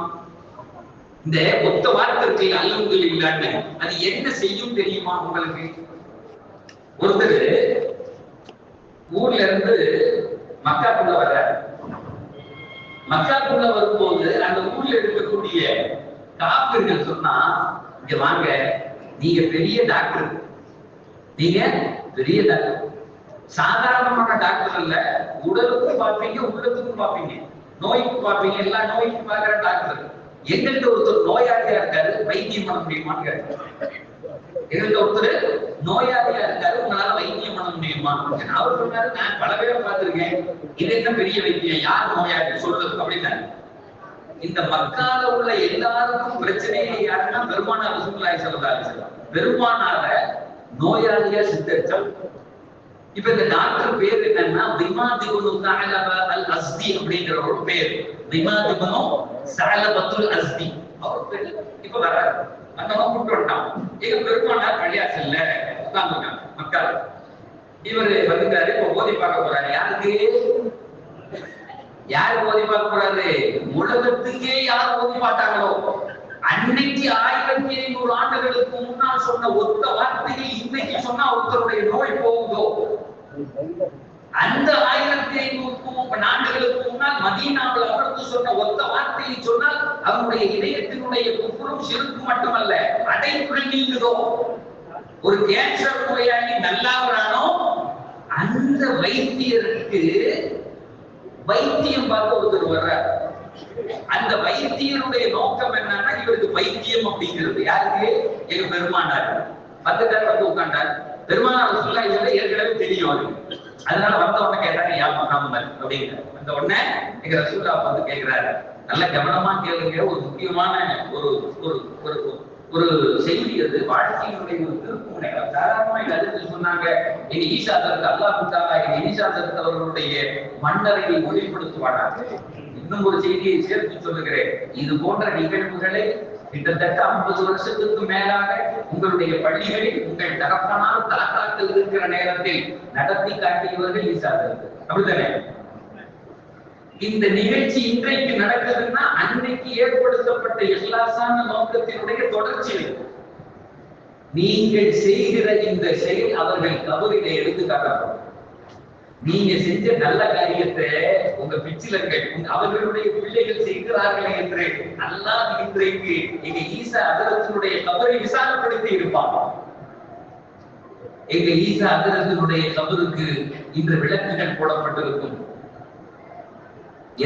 இந்த ஒத்த வார்த்தை இருக்கு அல்ஹம்துலில்லாஹ்னு, அது என்ன செய்யும் தெரியுமா உங்களுக்கு? ஒருத்தர் ஊர்ல இருந்து மக்காக்குள்ள வர்றாரு. மக்காக்குள்ள வரும்போது அந்த ஊர்ல இருக்கக்கூடிய காப்பிர்கள் சொன்னா, இங்க வாங்க, நீங்க பெரிய டாக்டர், நீங்க பெரிய டாக்டர், சாதாரணமான டாக்டர் இல்ல, உடலுக்கும் பார்ப்பீங்க உள்ளத்துக்கும் பார்ப்பீங்க, நோய்க்கும் பார்ப்பீங்க, எல்லா நோய்க்கும் பார்க்கிற டாக்டர். எங்கள்கிட்ட ஒருத்தர் நோயாளியா இருக்காரு, வைத்தியம் பண்ண முடியுமான்னு கேட்டார். எங்கள்கிட்ட ஒருத்தர் நோயாளியா இருக்காரு, உங்களால வைத்தியம் பண்ண முடியுமா? அவர் சொன்னாரு, நான் பல பேரை பார்த்திருக்கேன், இது என்ன பெரிய வைத்தியம், யார் நோயாளி சொல்றது அப்படின்னா. இந்த மக்கால உள்ள எல்லாருக்கும் பிரச்சனையே யாருன்னா பெருமானார் ரசூலுல்லாஹி ஸல்லல்லாஹு அலைஹி வஸல்லம். பெருமானார நோயாளியா சித்தரிச்சாங்க. இப்ப இந்த டாக்டர் பேர் என்னன்னா திமாத் இப்னு ஸஅலப அல் அஸ்தி அப்படிங்கிற ஒரு பேர். திமாத் இப்னு ஸஅலபத்துல் அஸ்தி அவர் பேர். இப்ப வராரு, அந்த கூப்பிட்டு வந்துட்டான். எங்க பெருமானார் பள்ளியாசல்ல உட்கார்ந்துருக்காங்க மக்கால. இவரு வந்துட்டாரு, இப்ப ஓதி பார்க்க போறாரு. யாருக்கு யாரு ஓதி பார்க்க போறாரு? உலகத்துக்கே யார் ஓதி பார்த்தாங்களோ அன்னைக்கு 1500 ஆண்டுகளுக்கு முன்னால் சொன்ன ஒத்த வார்த்தையை இன்னைக்கு சொன்னா ஒருத்தருடைய நோய் போகுதோ, அந்த 1500 ஆண்டுகளுக்கு முன்னால் மதீனாவில் அமர்ந்து சொன்ன ஒத்த வார்த்தையை சொன்னால் அவருடைய இதயத்தினுடைய குஃப்ரும் ஷிர்க்கும் மட்டுமல்ல அடைப்புகள் நீங்குதோ. ஒரு கேன்சர் நோயாளி நல்லாவரானோ அந்த வைத்தியருக்கு வைத்தியம் பார்க்க ஒருத்தர் வர்றார். அந்த வைத்தியருடைய நோக்கம் என்னன்னா இவருக்கு வைத்தியம் அப்படிங்கிறது. யாருக்கு? எங்க பெருமானார் வந்துட்டார், வந்து உட்காண்டார். பெருமானார் ரசூலுல்லாஹி ஸல்லல்லாஹு அலைஹி வஸல்லம் ஏற்கனவே தெரியும் அவருக்கு. அதனால வந்த உடனே கேட்டாங்க, யா முஹம்மத் அப்படின்னு. வந்த உடனே எங்க ரசூலுல்லாஹ் வந்து கேட்கிறாரு, நல்ல கவனமா கேளுங்க, ஒரு முக்கியமான ஒரு ஒரு ஒரு செய்தி, அது வாழ்க்கையினுடைய ஒரு திருப்புமுனை. சாதாரணமா எங்க அதிர்ச்சி சொன்னாங்க, எங்க ஈசா தரத்து அல்லாஹ் தஆலா எங்க ஈசா தரத்து அவர்களுடைய மன்னரை ஒளிப்படுத்துவாங்க. இன்னும் ஒரு செய்தியை சேர்த்து சொல்லுகிறேன், இது போன்ற நிகழ்வுகளை கிட்டத்தட்ட 50 வருஷத்துக்கு மேலாக உங்களுடைய பள்ளிகளில் உங்கள் தகப்பனால் தலக்காட்டில் இருக்கிற நேரத்தில் நடத்தி காட்டியவர்கள் ஈசா ஹஜ்ரத். அப்படித்தானே? இந்த நிகழ்ச்சி இன்றைக்கு நடக்குதுன்னா அன்றைக்கு ஏற்படுத்தப்பட்ட இஹ்லாஸான நோக்கத்தினுடைய தொடர்ச்சி. நீங்கள் செய்கிற இந்த செயல் அவர்கள் கபரிலே எடுத்து காட்டப்படும். நீங்க செஞ்ச நல்ல காரியத்தை உங்க பிச்சிலர்கள் அவர்களுடைய பிள்ளைகள் செய்கிறார்கள் என்று அல்லாஹ் இன்றைக்கு எங்க ஈசா ஹஜ்ரத்தினுடைய கபரை விசாலப்படுத்தி இருப்பாங்க. எங்க ஈசா ஹஜ்ரத்தினுடைய கபருக்கு இன்று விளக்குகள் போடப்பட்டிருக்கும்.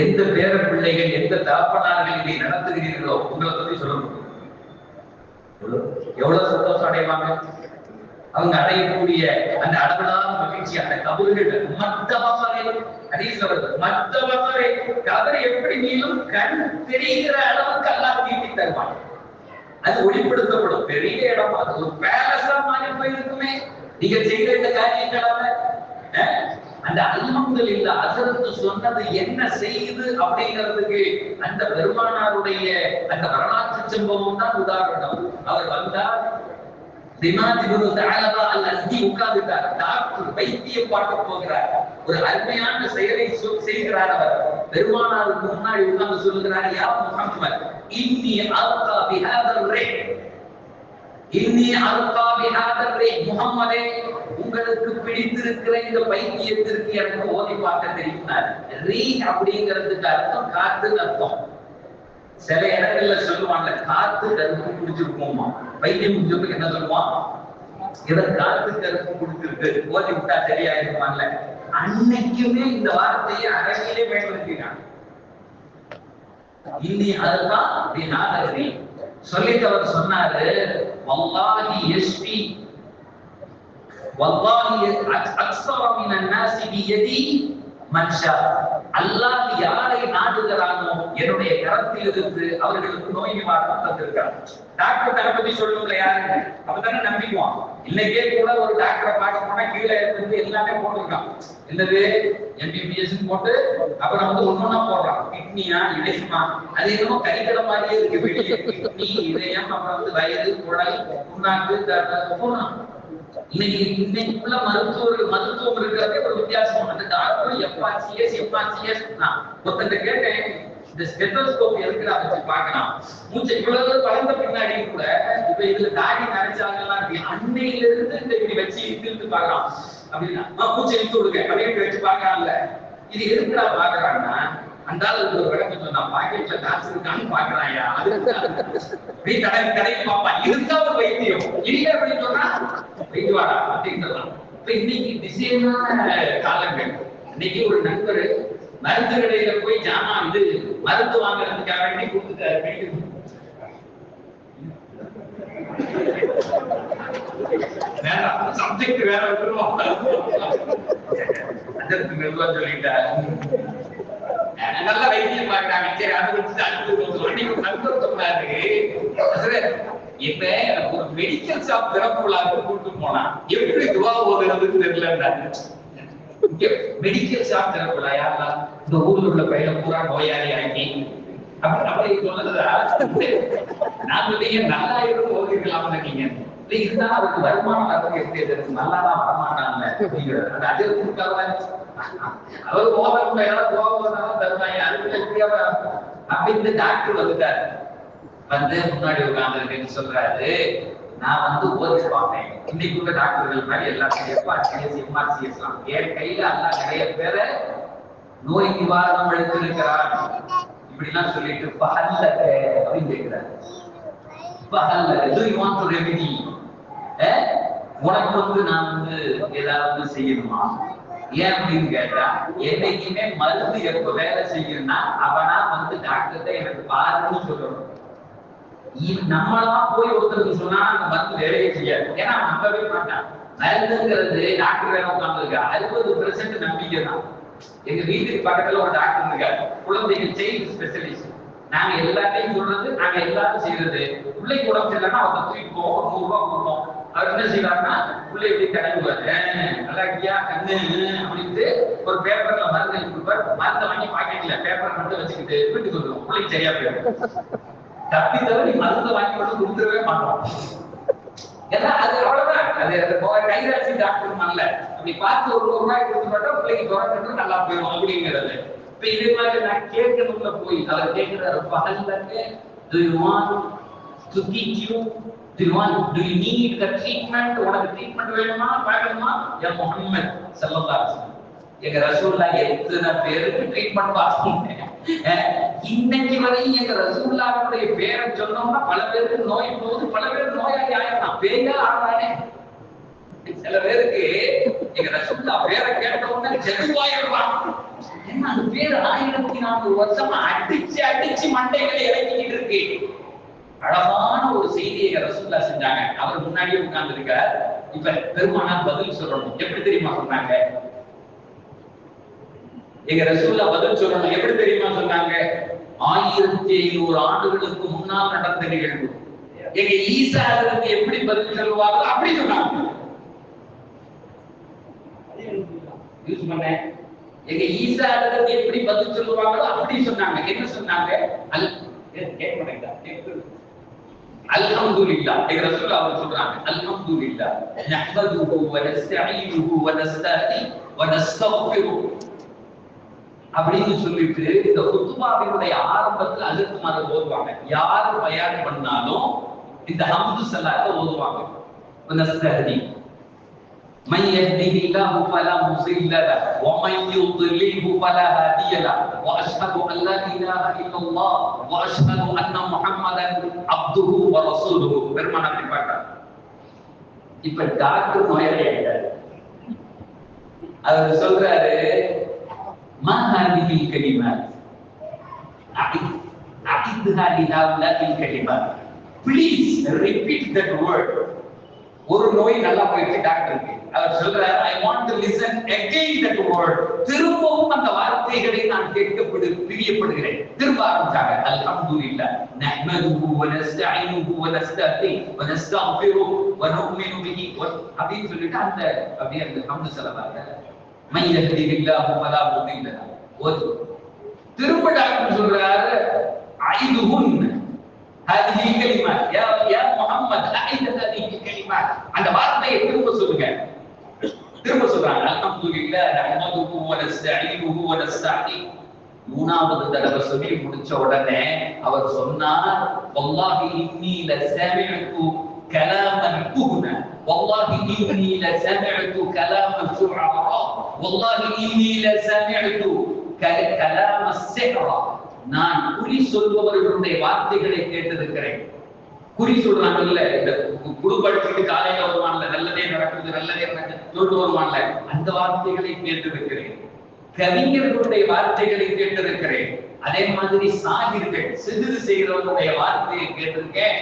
எந்த பேர பிள்ளைகள் எந்த தகப்பனார்கள் இதை நடத்துகிறீர்களோ உங்களை பத்தி சொல்ல முடியும். எவ்வளவு சந்தோஷம் அடைவாங்க. அவங்க அடையக்கூடிய அந்த அளவிலான மகிழ்ச்சி அந்த கபர்கள் மற்றவரை கபரை எப்படி நீளும் கண் தெரிகிற அளவுக்கு அல்லாஹ் தீட்டி தருவாங்க. அது ஒளிப்படுத்தப்படும். பெரிய இடம், அது ஒரு பேலஸா மாறி போயிருக்குமே நீங்க செய்த இந்த காரியங்களால. அந்த அல்ஹம்துலில்லாஹ் ஹஜ்ரத் சொன்னது என்ன செய்யுது அப்படிங்கிறதுக்கு அந்த பெருமானாருடைய அந்த வரலாற்று சம்பவம் தான் உதாரணம். அவர் வந்தார், உட்கார்ந்துட்டார். டாக்டர் வைத்தியம் பார்க்க போகிறார். ஒரு அருமையான செயலை செய்கிறார். அவர் பெருமானாருக்கு முன்னாடி உட்கார்ந்து சொல்லுகிறார், யா முஹம்மத் இன்னி அல்கா பிஹாதர் ரே, இன்னி அல்கா பிஹாதர் ரே, முஹம்மதே உங்களுக்கு பிடித்திருக்கிற இந்த பைத்தியத்திற்கு எனக்கு ஓதி பார்க்க தெரியும்னார். ரீ அப்படிங்கிறதுக்கு அர்த்தம் காத்து அர்த்தம். சில இடங்கள்ல சொல்லுவாங்க காத்து கருப்பு குடிச்சிருக்கோமா, பைத்தியம் குடிச்சதுக்கு என்ன சொல்லுவான், இதை காத்து கருப்பு குடிச்சிருக்கு ஓதி விட்டா சரியா இருக்குமான்ல. அன்னைக்குமே இந்த வார்த்தையை அரசியலே பயன்படுத்தினாங்க. இன்னி அதுதான் பிஹாதரி சொல்லிட்டு அவர் சொன்னாரு, வல்லாஹி யஸ்பி வல்லாஹி அக்ஸர மினன் நாஸி பியதி மன் ஷா. அல்லாஹ் யாரை நாடுகிறானோ என்னுடைய கரத்தில் இருந்து அவர்களுக்கு நோய் நிவாரணம் தந்திருக்கிறார். டாக்டர் தளபதி சொல்லுங்க யாருங்க, அப்பதானே நம்பிக்குவான். இன்னைக்கே கூட ஒரு டாக்டரை பார்க்க போனா கீழே இருந்து எல்லாமே போட்டிருக்கான். என்னது MBBS போட்டு அப்புறம் ஒன்னொன்னா போடுறான். கிட்னியா இதயமா, அது என்னமோ கறிக்கடை மாதிரியே இருக்கு. வெளியே கிட்னி இதயம், அப்புறம் வயிறு குடல் புண்ணாக்கு போறான். இன்னைக்குள்ள மருத்துவம் இருக்கிறதே ஒரு வித்தியாசம். அந்த டாக்டர் FRCS ஒருத்தங்க கேட்டேன், இந்த ஸ்டெத்தோஸ்கோப் எதுக்குடா வச்சு பார்க்கலாம், மூச்சை இவ்வளவு வளர்ந்த பின்னாடி கூட இப்ப இதுல தாடி நரைச்சாங்கலாம் இருக்கு, அன்னையில இருந்து இந்த இப்படி வச்சு இழுத்து பார்க்கலாம் அப்படின்னா மூச்சை இழுத்து விடுங்க அப்படின்னு வச்சு பார்க்கலாம்ல. இது எதுக்குடா பாக்குறாங்கன்னா, அந்த ஆளுக்கு ஒரு விளக்கம் சொன்னா, பாக்கெட்ல காசு இருக்கான்னு பாக்குறாயா, அதுக்கு கடைக்கு பாப்பா இருந்தா ஒரு வைத்தியம் இல்ல அப்படின்னு சொன்னா வைத்து வாடா அப்படின்றலாம். இப்ப இன்னைக்கு திசையான காலங்கள். இன்னைக்கு ஒரு நண்பர் மருந்து கடையில போய் ஜாமா மருந்து வாங்குறதுக்காக வேண்டி கொடுத்துட்டாரு. சப்ஜெக்ட் வேற விட்டுருவோம், அதற்கு நிர்வாகம் சொல்லிட்டாரு. நல்லா வைத்தியம் பார்க்கறாங்க. சரி, அது வச்சு அடுத்து நண்பர் சொன்னாரு, இப்ப ஒரு மெடிக்கல் ஷாப் திறப்புலாக்கு கூட்டு போனா எப்படி துவா ஓதுறதுன்னு தெரியல. மெடிக்கல் ஷாப் திறப்புலா யாரா இந்த ஊர்ல உள்ள பையனை பூரா நோயாளி ஆக்கி அப்படி சொன்னதா நான் சொன்னீங்க, நல்லா இருக்கும் ஓதிருக்கலாம் நீங்க. இதுதான் அவருக்கு வருமானம் வரது எப்படி தெரியும், நல்லாதான் வரமாட்டாங்க அப்படிங்கிறது. அந்த அஜர்த்துக்காக அவர் ஓதக்கூடிய கோபம் தருவாங்க. அதுக்கு எப்படியா அப்படின்னு டாக்டர் வந்துட்டாரு. முன்னாடி உட்கார்ந்து சொல்றாரு, நான் ஓதி பார்ப்பேன். இன்னைக்கு உள்ள டாக்டர்கள் மாதிரி எல்லாத்தையும் FRCS என் கையில எல்லாம் நிறைய பேரை நோய் நிவாரணம் எடுத்திருக்கிறார் இப்படி எல்லாம் சொல்லிட்டு பகல்ல அப்படின்னு கேட்கிறாரு. பகல்ல ரெமெடி உனக்கு நான் ஏதாவது செய்யணுமா? ஏன் அப்படின்னு கேட்டா, என்னைக்குமே மருந்து எப்ப வேலை செய்யணும்னா அவனா டாக்டர்கிட்ட எனக்கு பாருன்னு சொல்லணும். நம்மளா போய் ஒருத்தருக்கு சொன்னா அந்த மருந்து வேலையை செய்யாது. ஏன்னா நம்பவே மாட்டான். மருந்துங்கிறது டாக்டர் வேலை உட்கார்ந்துருக்கா 60% நம்பிக்கை தான். எங்க வீட்டுக்கு பக்கத்துல ஒரு டாக்டர் இருக்காரு, குழந்தைகள் சைல்டு ஸ்பெஷலிஸ்ட். நாங்க எல்லாத்தையும் சொல்றது, நாங்க எல்லாரும் செய்யறது. பிள்ளைக்கு உடம்பு சரியில்லைன்னா அவங்க தூக்கிட்டு போவோம், 100 ரூபாய் கொடுப்போம். அவர் என்ன செய்வாருன்னா பிள்ளை எப்படி கடங்குவாரு, நல்லா இருக்கியா கண்ணு அப்படின்ட்டு ஒரு பேப்பர்ல மருந்து கொடுப்பாரு. மருந்தை வாங்கி பாக்கெட்ல பேப்பர் மட்டும் வச்சுக்கிட்டு வீட்டுக்கு வந்துடும். பிள்ளைக்கு சரியா போயிடும். தப்பி தவிர மருந்து வாங்கி கொண்டு கொடுத்துடவே மாட்டோம். ஏன்னா அது அவ்வளவுதான். அது கைராசி டாக்டர் பண்ணல. அப்படி பார்த்து ஒரு ரூபாய் கொடுத்துட்டா பிள்ளைக்கு தொடர்ந்து நல்லா போயிடும் அப்படிங்கிறது. இப்ப இதே மாதிரி நான் கேட்கணும்ல போய் அவர் கேட்கிறாரு, பகல்ல do you want to teach you, do you need the treatment, உனக்கு ட்ரீட்மெண்ட் வேணுமா பார்க்கணுமா? யா முஹம்மத் ஸல்லல்லாஹு அலைஹி வஸல்லம், எங்க ரசூலுல்லாஹ் எத்தனை பேருக்கு ட்ரீட்மெண்ட் பார்த்தாங்க. இன்னைக்கு வரையும் எங்க ரசூலுல்லாஹ்வுடைய பேரை சொன்னோம்னா பல பேருக்கு நோய் போகுது, பல பேர் நோயாளி ஆயிடலாம். பேயா ஆனானே சில பேருக்கு எங்க ரசூலுல்லாஹ் பேரை கேட்ட உடனே செத்துவாயிடுவான். ஏன்னா அந்த பேர் 1400 வருஷம் அடிச்சு மண்டைகளை இறக்கிட்டு இருக்கு. அழகான ஒரு செய்தியை ரசூலுல்லாஹ் செஞ்சாங்க. அவர் முன்னாடியே உட்கார்ந்து இருக்கார். இப்ப பெருமானார் பதில் சொல்லணும். எப்படி தெரியுமா சொன்னாங்க? எங்க ரசூலுல்லாஹ் பதில் சொல்லணும். எப்படி தெரியுமா சொன்னாங்க? 1500 ஆண்டுகளுக்கு முன்னால் நடந்த நிகழ்வு. எங்க ஈசா அதற்கு எப்படி பதில் சொல்லுவாங்க அப்படி சொன்னாங்க. யூஸ் பண்ண எங்க ஈசா அதற்கு எப்படி பதில் சொல்லுவாங்களோ அப்படி சொன்னாங்க. என்ன சொன்னாங்க? அல்ஹம்துலில்லாஹ். எங்க ரசூலுல்லாஹ் அவர் சொல்றாங்க, அல்ஹம்துலில்லாஹ் நஹ்மதுஹு வ நஸ்தஈனுஹு வ நஸ்தஹீ வ நஸ்தக்ஃபிருஹு அப்படின்னு சொல்லிட்டு இந்த குத்துபாவினுடைய ஆரம்பத்துல அஜித்மார் ஓதுவாங்க. யார் பயான் பண்ணாலும் இந்த ஹம்து ஸலாத்தை ஓதுவாங்க. வனஸ்தஹதி من يهده الله فلا مضل له ومن يضلله فلا هادي له واشهد ان لا اله الا الله واشهد ان محمدا عبده ورسوله. பெருமானார் பாட்டா. இப்ப டாக்டர் நோயாளி ஆயிட்டாரு. அவர் சொல்றாரு, ما هذه الكلمات أعيدها لهؤلاء الكلمات please repeat that word. ஒரு நோய் நல்லா போயிடுச்சு டாக்டருக்கு. அவர் சொல்றார், I want to listen again that word. திரும்பவும் அந்த வார்த்தைகளை நான் பிரியப்படுகிறேன். திரும்ப ஆரம்பிச்சாங்க, அல்ஹம்துலில்லாஹ் நஹ்மதுஹு வ நஸ்தஈனுஹு வ நஸ்தஹீ வ நஸ்தக்ஃபிருஹு வ நு'மினு பிஹி அப்படின்னு சொல்லிட்டு அந்த அப்படியே அந்த ஹம்து ஸலவாத் من يهده الله فلا مضل له. திரும்ப டாக்டர் சொல்றாரு, ஐதுஹுன் هذه الكلمات يا محمد اعيد هذه الكلمات. அந்த வார்த்தையை திரும்ப சொல்லுங்க. திரும்ப சொல்றாங்க, அல்ஹம்துலில்லாஹ் நஹ்மதுஹு வ நஸ்தஈனுஹு வ நஸ்தஹீ. மூணாவது தடவை சொல்லி முடிச்ச உடனே அவர் சொன்னார், வல்லாஹி இன்னி லஸமிஅது கலாமன் குஹ்னா வல்லாஹி இன்னி லஸமிஅது கலாம ஷுஅரா வல்லாஹி இன்னி லஸமிஅது கலாம ஸிஹ்ரா. நான் குறி சொல்பவர்களுடைய வார்த்தைகளை கேட்டிருக்கிறேன். குறி சொல்றாங்கல்ல, இந்த குழு படிச்சுட்டு காலையில வருவான்ல, நல்லதே நடக்குது நல்லதே சொல்லிட்டு வருவான்ல, அந்த வார்த்தைகளை கேட்டிருக்கிறேன். கவிஞர்களுடைய வார்த்தைகளை கேட்டிருக்கிறேன். அதே மாதிரி சாகிர்கள் சிறு செய்கிறவர்களுடைய வார்த்தையை கேட்டிருக்கேன்.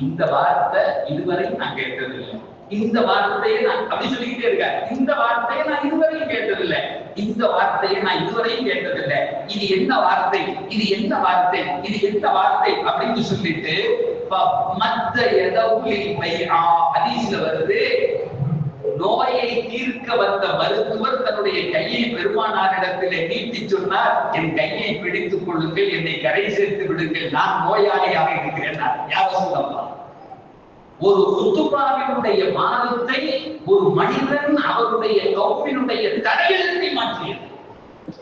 இந்த வார்த்தை இதுவரை நான் கேட்டதில்லை. இந்த வார்த்தையை நான் அப்படி சொல்லிக்கிட்டே இருக்கேன். இந்த வார்த்தையை நான் இதுவரையும் கேட்டதில்லை. இந்த வார்த்தையை நான் இதுவரையும் கேட்டதில்லை. இது என்ன வார்த்தை, இது என்ன வார்த்தை, இது என்ன வார்த்தை அப்படின்னு சொல்லிட்டு மத்த ஹதீஸ்ல வருது, நோயை தீர்க்க வந்த மருத்துவர் தன்னுடைய கையை பெருமானாரிடத்திலே நீட்டி சொன்னார், என் கையை பிடித்துக் கொள்ளுங்கள், என்னை கரை சேர்த்து விடுங்கள், நான் நோயாளியாக இருக்கிறேன். யார் சொல்லலாம்? ஒரு குத்துபாவினுடைய மாதத்தை ஒரு மனிதன் அவருடைய கௌபினுடைய தலையெழுத்தை மாற்றியது.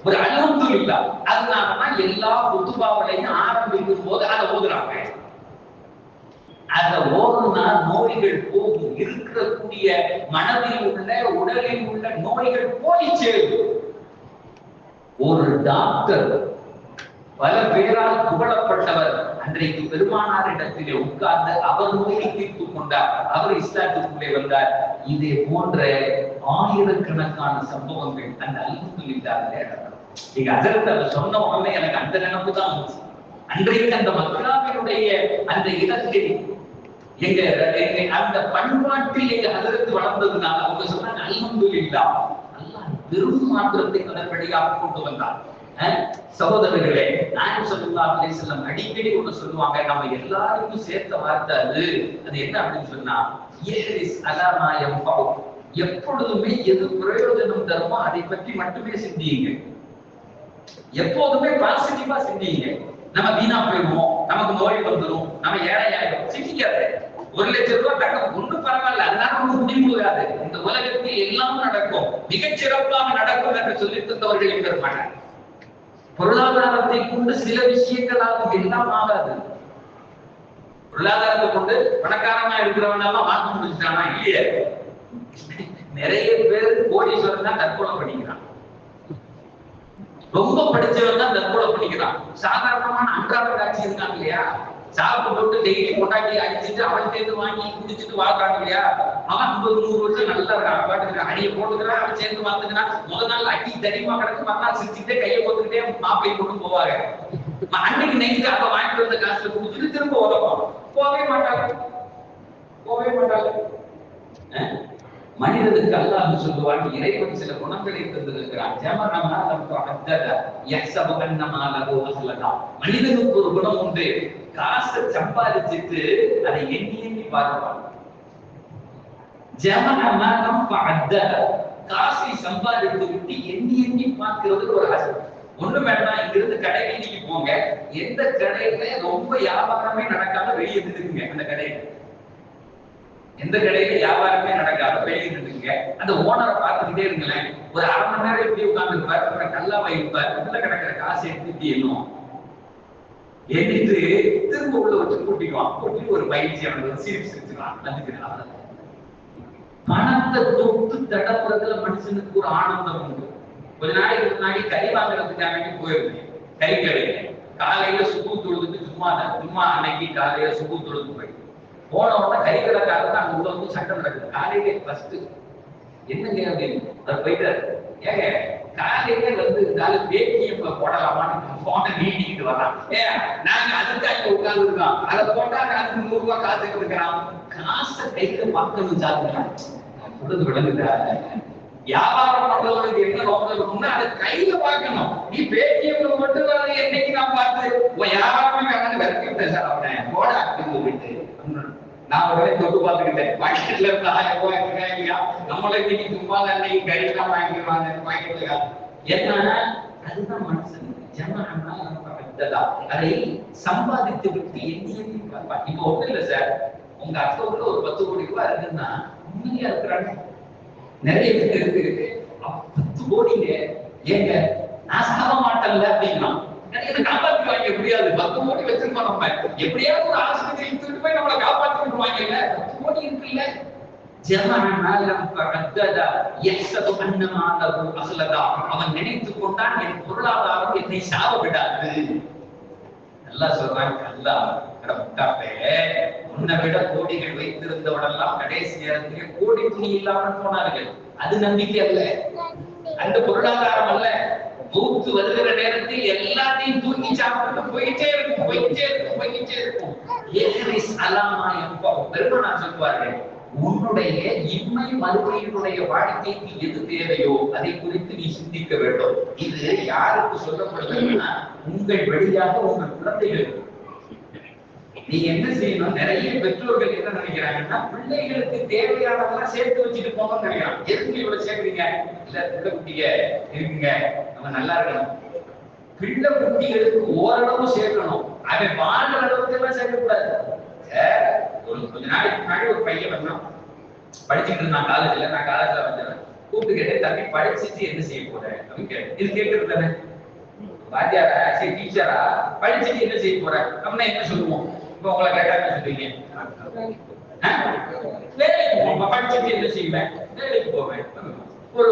ஒரு அல்ஹம்துலில்லாஹ். அதனாலதான் எல்லா குத்துபாவிலையும் ஆரம்பிக்கும் போது அதை ஓதுறாங்க. அதை ஓதுனா நோய்கள் போகும். இருக்கக்கூடிய மனதில் உள்ள உடலில் உள்ள நோய்கள் போய் சேரும். ஒரு டாக்டர் பல பேரால் புகழப்பட்டவர் அன்றைக்கு பெருமானாரிடத்திலே உட்கார்ந்து அவர் நோயை தீர்த்துக் கொண்டார். அவர் இஸ்லாத்துக்குள்ளே வந்தார். இதே போன்ற ஆயிரக்கணக்கான சம்பவங்கள் அந்த அல்ஹம்துலில்லாஹ் நடக்கும். நீங்க ஹஜ்ரத் சொன்ன உடனே எனக்கு அந்த நினைப்பு தான் வந்துச்சு. அன்றைக்கு அந்த மக்காவினுடைய அந்த இடத்தில் எங்க அந்த பண்பாட்டில் எங்க ஹஜ்ரத் வளர்ந்ததுனால அவங்க சொன்னாங்க, அல்ஹம்துலில்லாஹ் அல்லாஹ் பெரும் மாற்றத்தை அதன்படியாக கொண்டு வந்தார். சகோதரர்களே, நாயகம் ஸல்லல்லாஹு அலைஹி வஸல்லம் அடிக்கடி ஒன்று சொல்லுவாங்க, நம்ம எல்லாருக்கும் சேர்த்த வார்த்தை அது என்ன அப்படின்னு சொன்னா, யஹ்ரிஸ் அலா மா யன்ஃபஉ. எப்பொழுதுமே எது பிரயோஜனம் தருமோ அதை பற்றி மட்டுமே சிந்தியுங்க. எப்போதுமே பாசிட்டிவா சிந்தியுங்க. நம்ம வீணா போயிடுவோம், நமக்கு நோய் வந்துடும், நம்ம ஏழை ஆயிடும். சிந்திக்காது. 1,00,000 ரூபாய் தங்கம் ஒன்றும் பரவாயில்ல, அதனால ஒன்றும் முடிவுறாது. இந்த உலகத்தில் எல்லாம் நடக்கும், மிகச் சிறப்பாக நடக்கும் என்று சொல்லி தந்தவர்கள் பெருமானார். பொருளாதாரத்தை கொண்டு சில விஷயங்களாக எல்லாம் ஆகாது. பொருளாதாரத்தை கொண்டு பணக்காரமா இருக்கிறவனெல்லாம் வாங்க முடிஞ்சானா? இல்லையே. நிறைய பேர் கோடீஸ்வரன் தான் தற்கொலை பண்ணிக்கிறான், ரொம்ப படிச்சவன் தான் தற்கொலை பண்ணிக்கிறான். சாதாரணமான அன்றாட காட்சி இருக்காங்க இல்லையா, சாப்பிட்டு டெய்லி கொண்டாடி அடிச்சுட்டு அவன் சேர்ந்து வாங்கி குடிச்சிட்டு வாழ்றாங்க இல்லையா, அவன் 50-100 வருஷம் நல்லா இருக்கான், அடியை போட்டுக்கிறான், அவன் சேர்ந்து வாழ்ந்துக்கிறான். முதல் நாள் அடி தடிமா கிடக்கு, மறுநாள் சிரிச்சுட்டே கையை போட்டுக்கிட்டே மாப்பிள்ளை கொண்டு போவாங்க. அன்னைக்கு நைட்டு அவ வாங்கிட்டு வந்த காசுல குடிச்சிட்டு திரும்ப உதவும். போகவே மாட்டாங்க, போகவே மாட்டாங்க. மனிதனுக்கு அல்லாஹ் சொல்லுவான், இறைவன் சில குணங்களை தந்திருக்கிறான். மனிதனுக்கு ஒரு குணம் உண்டு, காசை சம்பாதிச்சுட்டு அதை எண்ணி எண்ணி பார்ப்பான். காசை சம்பாதித்து விட்டு எண்ணி எண்ணி பார்க்கிறது ஒரு ஆசை. ஒண்ணு வேண்டாம், இங்கிருந்து கடைக்கு நீங்க போங்க, எந்த கடையில ரொம்ப வியாபாரமே நடக்காம வெளியே இருக்குங்க, அந்த கடையில எந்த கடையில வியாபாரமே நடக்காம வெளியே இருக்குங்க, அந்த ஓனரை பார்த்துக்கிட்டே இருங்களேன். ஒரு 1/2 மணி நேரம் எப்படி உட்கார்ந்து இருப்பார், நல்லா வைப்பார், உள்ள கிடக்கிற காசை எடுத்துட்டு எண்ணும், எண்ணிட்டு திரும்ப உள்ள வச்சு கூட்டிக்குவான். கூட்டிட்டு ஒரு பயிற்சி அவனுக்கு சிரிச்சுக்கலாம். அதுக்கு பணத்தை தொட்டு தடப்புறதுல மனுஷனுக்கு ஒரு ஆனந்தம் உண்டு. கொஞ்ச நாளைக்கு முன்னாடி கறி வாங்குறதுக்காக போயிருந்தேன் கறி கடையில. காலையில சுகு தொழுதுட்டு சும்மா அன்னைக்கு காலையில சுகு தொழுது போயிட்டு போன உடனே கறிக்கடைக்காரங்க அங்க உள்ள வந்து சண்டை நடக்குது. காலையிலே ஃபர்ஸ்ட் என்னங்க அப்படின்னு அவர் போயிட்டாரு. ஏங்க காலையில வந்து இருந்தாலும் பேடிஎம்ல போடலாமான்னு போன நீட்டிக்கிட்டு வரான். நாங்க அதுக்காக உட்கார்ந்து இருக்கோம், அதை போட்டா அதுக்கு 100 ரூபாய் காத்துக்கிட்டு இருக்கிறான். காசை கையில பார்க்கணும் சாப்பிடுங்க, சொல்றது விளங்குதா? வியாபாரம் பண்றவங்களுக்கு என்ன நோக்கம் இருக்கும்னா அதை கையில பார்க்கணும். நீ பேடிஎம்ல மட்டும் என்னைக்கு நான் பார்த்து வியாபாரமே வேணாலும் விரக்கிட்டேன் சார் அவனை போட அப்படின்னு சொல்லிட்டு நான் உடனே தொட்டு பார்த்துக்கிட்டேன். பாக்கெட்ல இருந்து 1000 ரூபாய் இருக்கா இல்லையா, நம்மளை இன்னைக்கு சும்மா அன்னைக்கு கறிதான் வாங்கிடுவாங்க பாக்கெட்ல. என்னன்னா அதுதான் மனுஷன் ஜமானா அதை சம்பாதித்து விட்டு எண்ணி எண்ணி பார்ப்பான். இப்ப ஒண்ணு இல்ல சார், உங்க அக்கௌண்ட்ல ஒரு 10 கோடி ரூபாய் இருக்குன்னா உண்மையா இருக்கிறாங்க நிறைய பேர் இருக்கு. 10 கோடிங்க ஏங்க நான் சாக மாட்டேன்ல அப்படின்னா காப்பாத்தி வாங்க முடியாது. 10 கோடி வச்சிருக்கோம், நம்ம எப்படியாவது ஒரு ஆஸ்பத்திரி தூக்கிட்டு போய் நம்மளை காப்பாத்திட்டு வாங்கல. 10 கோடி இருக்குல்ல. அவன் நினைத்துக் கொண்டான், என் பொருளாதாரம் என்னை சாவ விடாது. நல்லா சொல்றாங்க அல்லாஹ். உன்னை விட கோடிகள் வைத்திருந்தவடெல்லாம் கடைசி நேரத்திலே கோடி துணி இல்லாமல் போனார்கள். அது நம்பிக்கை அல்ல, அந்த பொருளாதாரம் அல்ல. மூத்து வருகிற நேரத்தில் எல்லாத்தையும் தூக்கி சாப்பிட்டு போயிட்டே இருக்கும், போயிட்டே இருக்கும், போயிட்டே இருக்கும். ஏகனை சலாமா என்பா பெருமானார் சொல்வார்கள், உன்னுடைய இம்மை மறுமையினுடைய வாழ்க்கைக்கு எது தேவையோ அதை குறித்து நீ சிந்திக்க வேண்டும். இது யாருக்கு சொல்லப்படுதுன்னா உங்கள் வழியாக உங்கள் குழந்தைகள். நீ என்ன செய்யணும்? நிறைய பெற்றோர்கள் என்ன நினைக்கிறாங்கன்னா பிள்ளைகளுக்கு தேவையானதெல்லாம் சேர்த்து வச்சுட்டு போகணும்னு நினைக்கிறான். எதுக்கு இவ்வளவு சேர்க்குறீங்க? இல்ல பிள்ளை குட்டிக இருக்குங்க, நம்ம நல்லா இருக்கணும். பிள்ளை குட்டிகளுக்கு ஓரளவு சேர்க்கணும், அவன் வாழ்ற அளவுக்கு எல்லாம் சேர்க்கக்கூடாது. கொஞ்ச நாளைக்கு முன்னாடி ஒரு பையன் வந்தான், படிச்சுட்டு இருந்தான் காலேஜ்ல. நான் காலேஜ்ல வந்தேன், கூப்பிட்டு கேட்டேன், தம்பி படிச்சுட்டு என்ன செய்ய போறேன் அப்படின்னு கேட்டேன். இது கேட்கறது தானே, வாத்தியாரா சரி டீச்சரா படிச்சுட்டு என்ன செய்ய போறேன் அப்படின்னா என்ன சொல்லுவோம்? இப்ப உங்களை கேட்டா என்ன சொல்றீங்க? வேலைக்கு போவோம். படிச்சுட்டு என்ன செய்வேன்? வேலைக்கு போவேன், ஒரு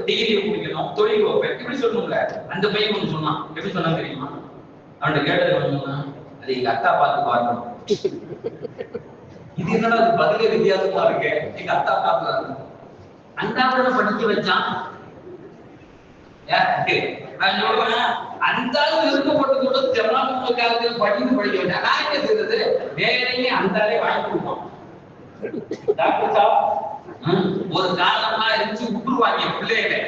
டிகிரி முடிக்கணும், தொழில் வைப்பேன், இப்படி சொல்லணும்ல. அந்த பையன் ஒண்ணு சொன்னான். எப்படி சொன்னா தெரியுமா? அவன்கிட்ட கேட்டது ஒண்ணுன்னா, அது எங்க அத்தா பார்த்து பார்க்கணும். இது என்னடா அது பதிலே வித்தியாசமா இருக்கு. எங்க அத்தா பார்த்து அந்தாவோட படிக்க வச்சான். அந்தாலும் விருப்பப்பட்டு கூட ஜமாத்து காலத்தில் படித்து படிக்க வேண்டாம். நான் என்ன செய்யறது? வேலையே அந்தாலே வாங்கி கொடுப்போம். ஒரு காலமா இருந்துச்சு விட்டுருவாங்க பிள்ளைகளை.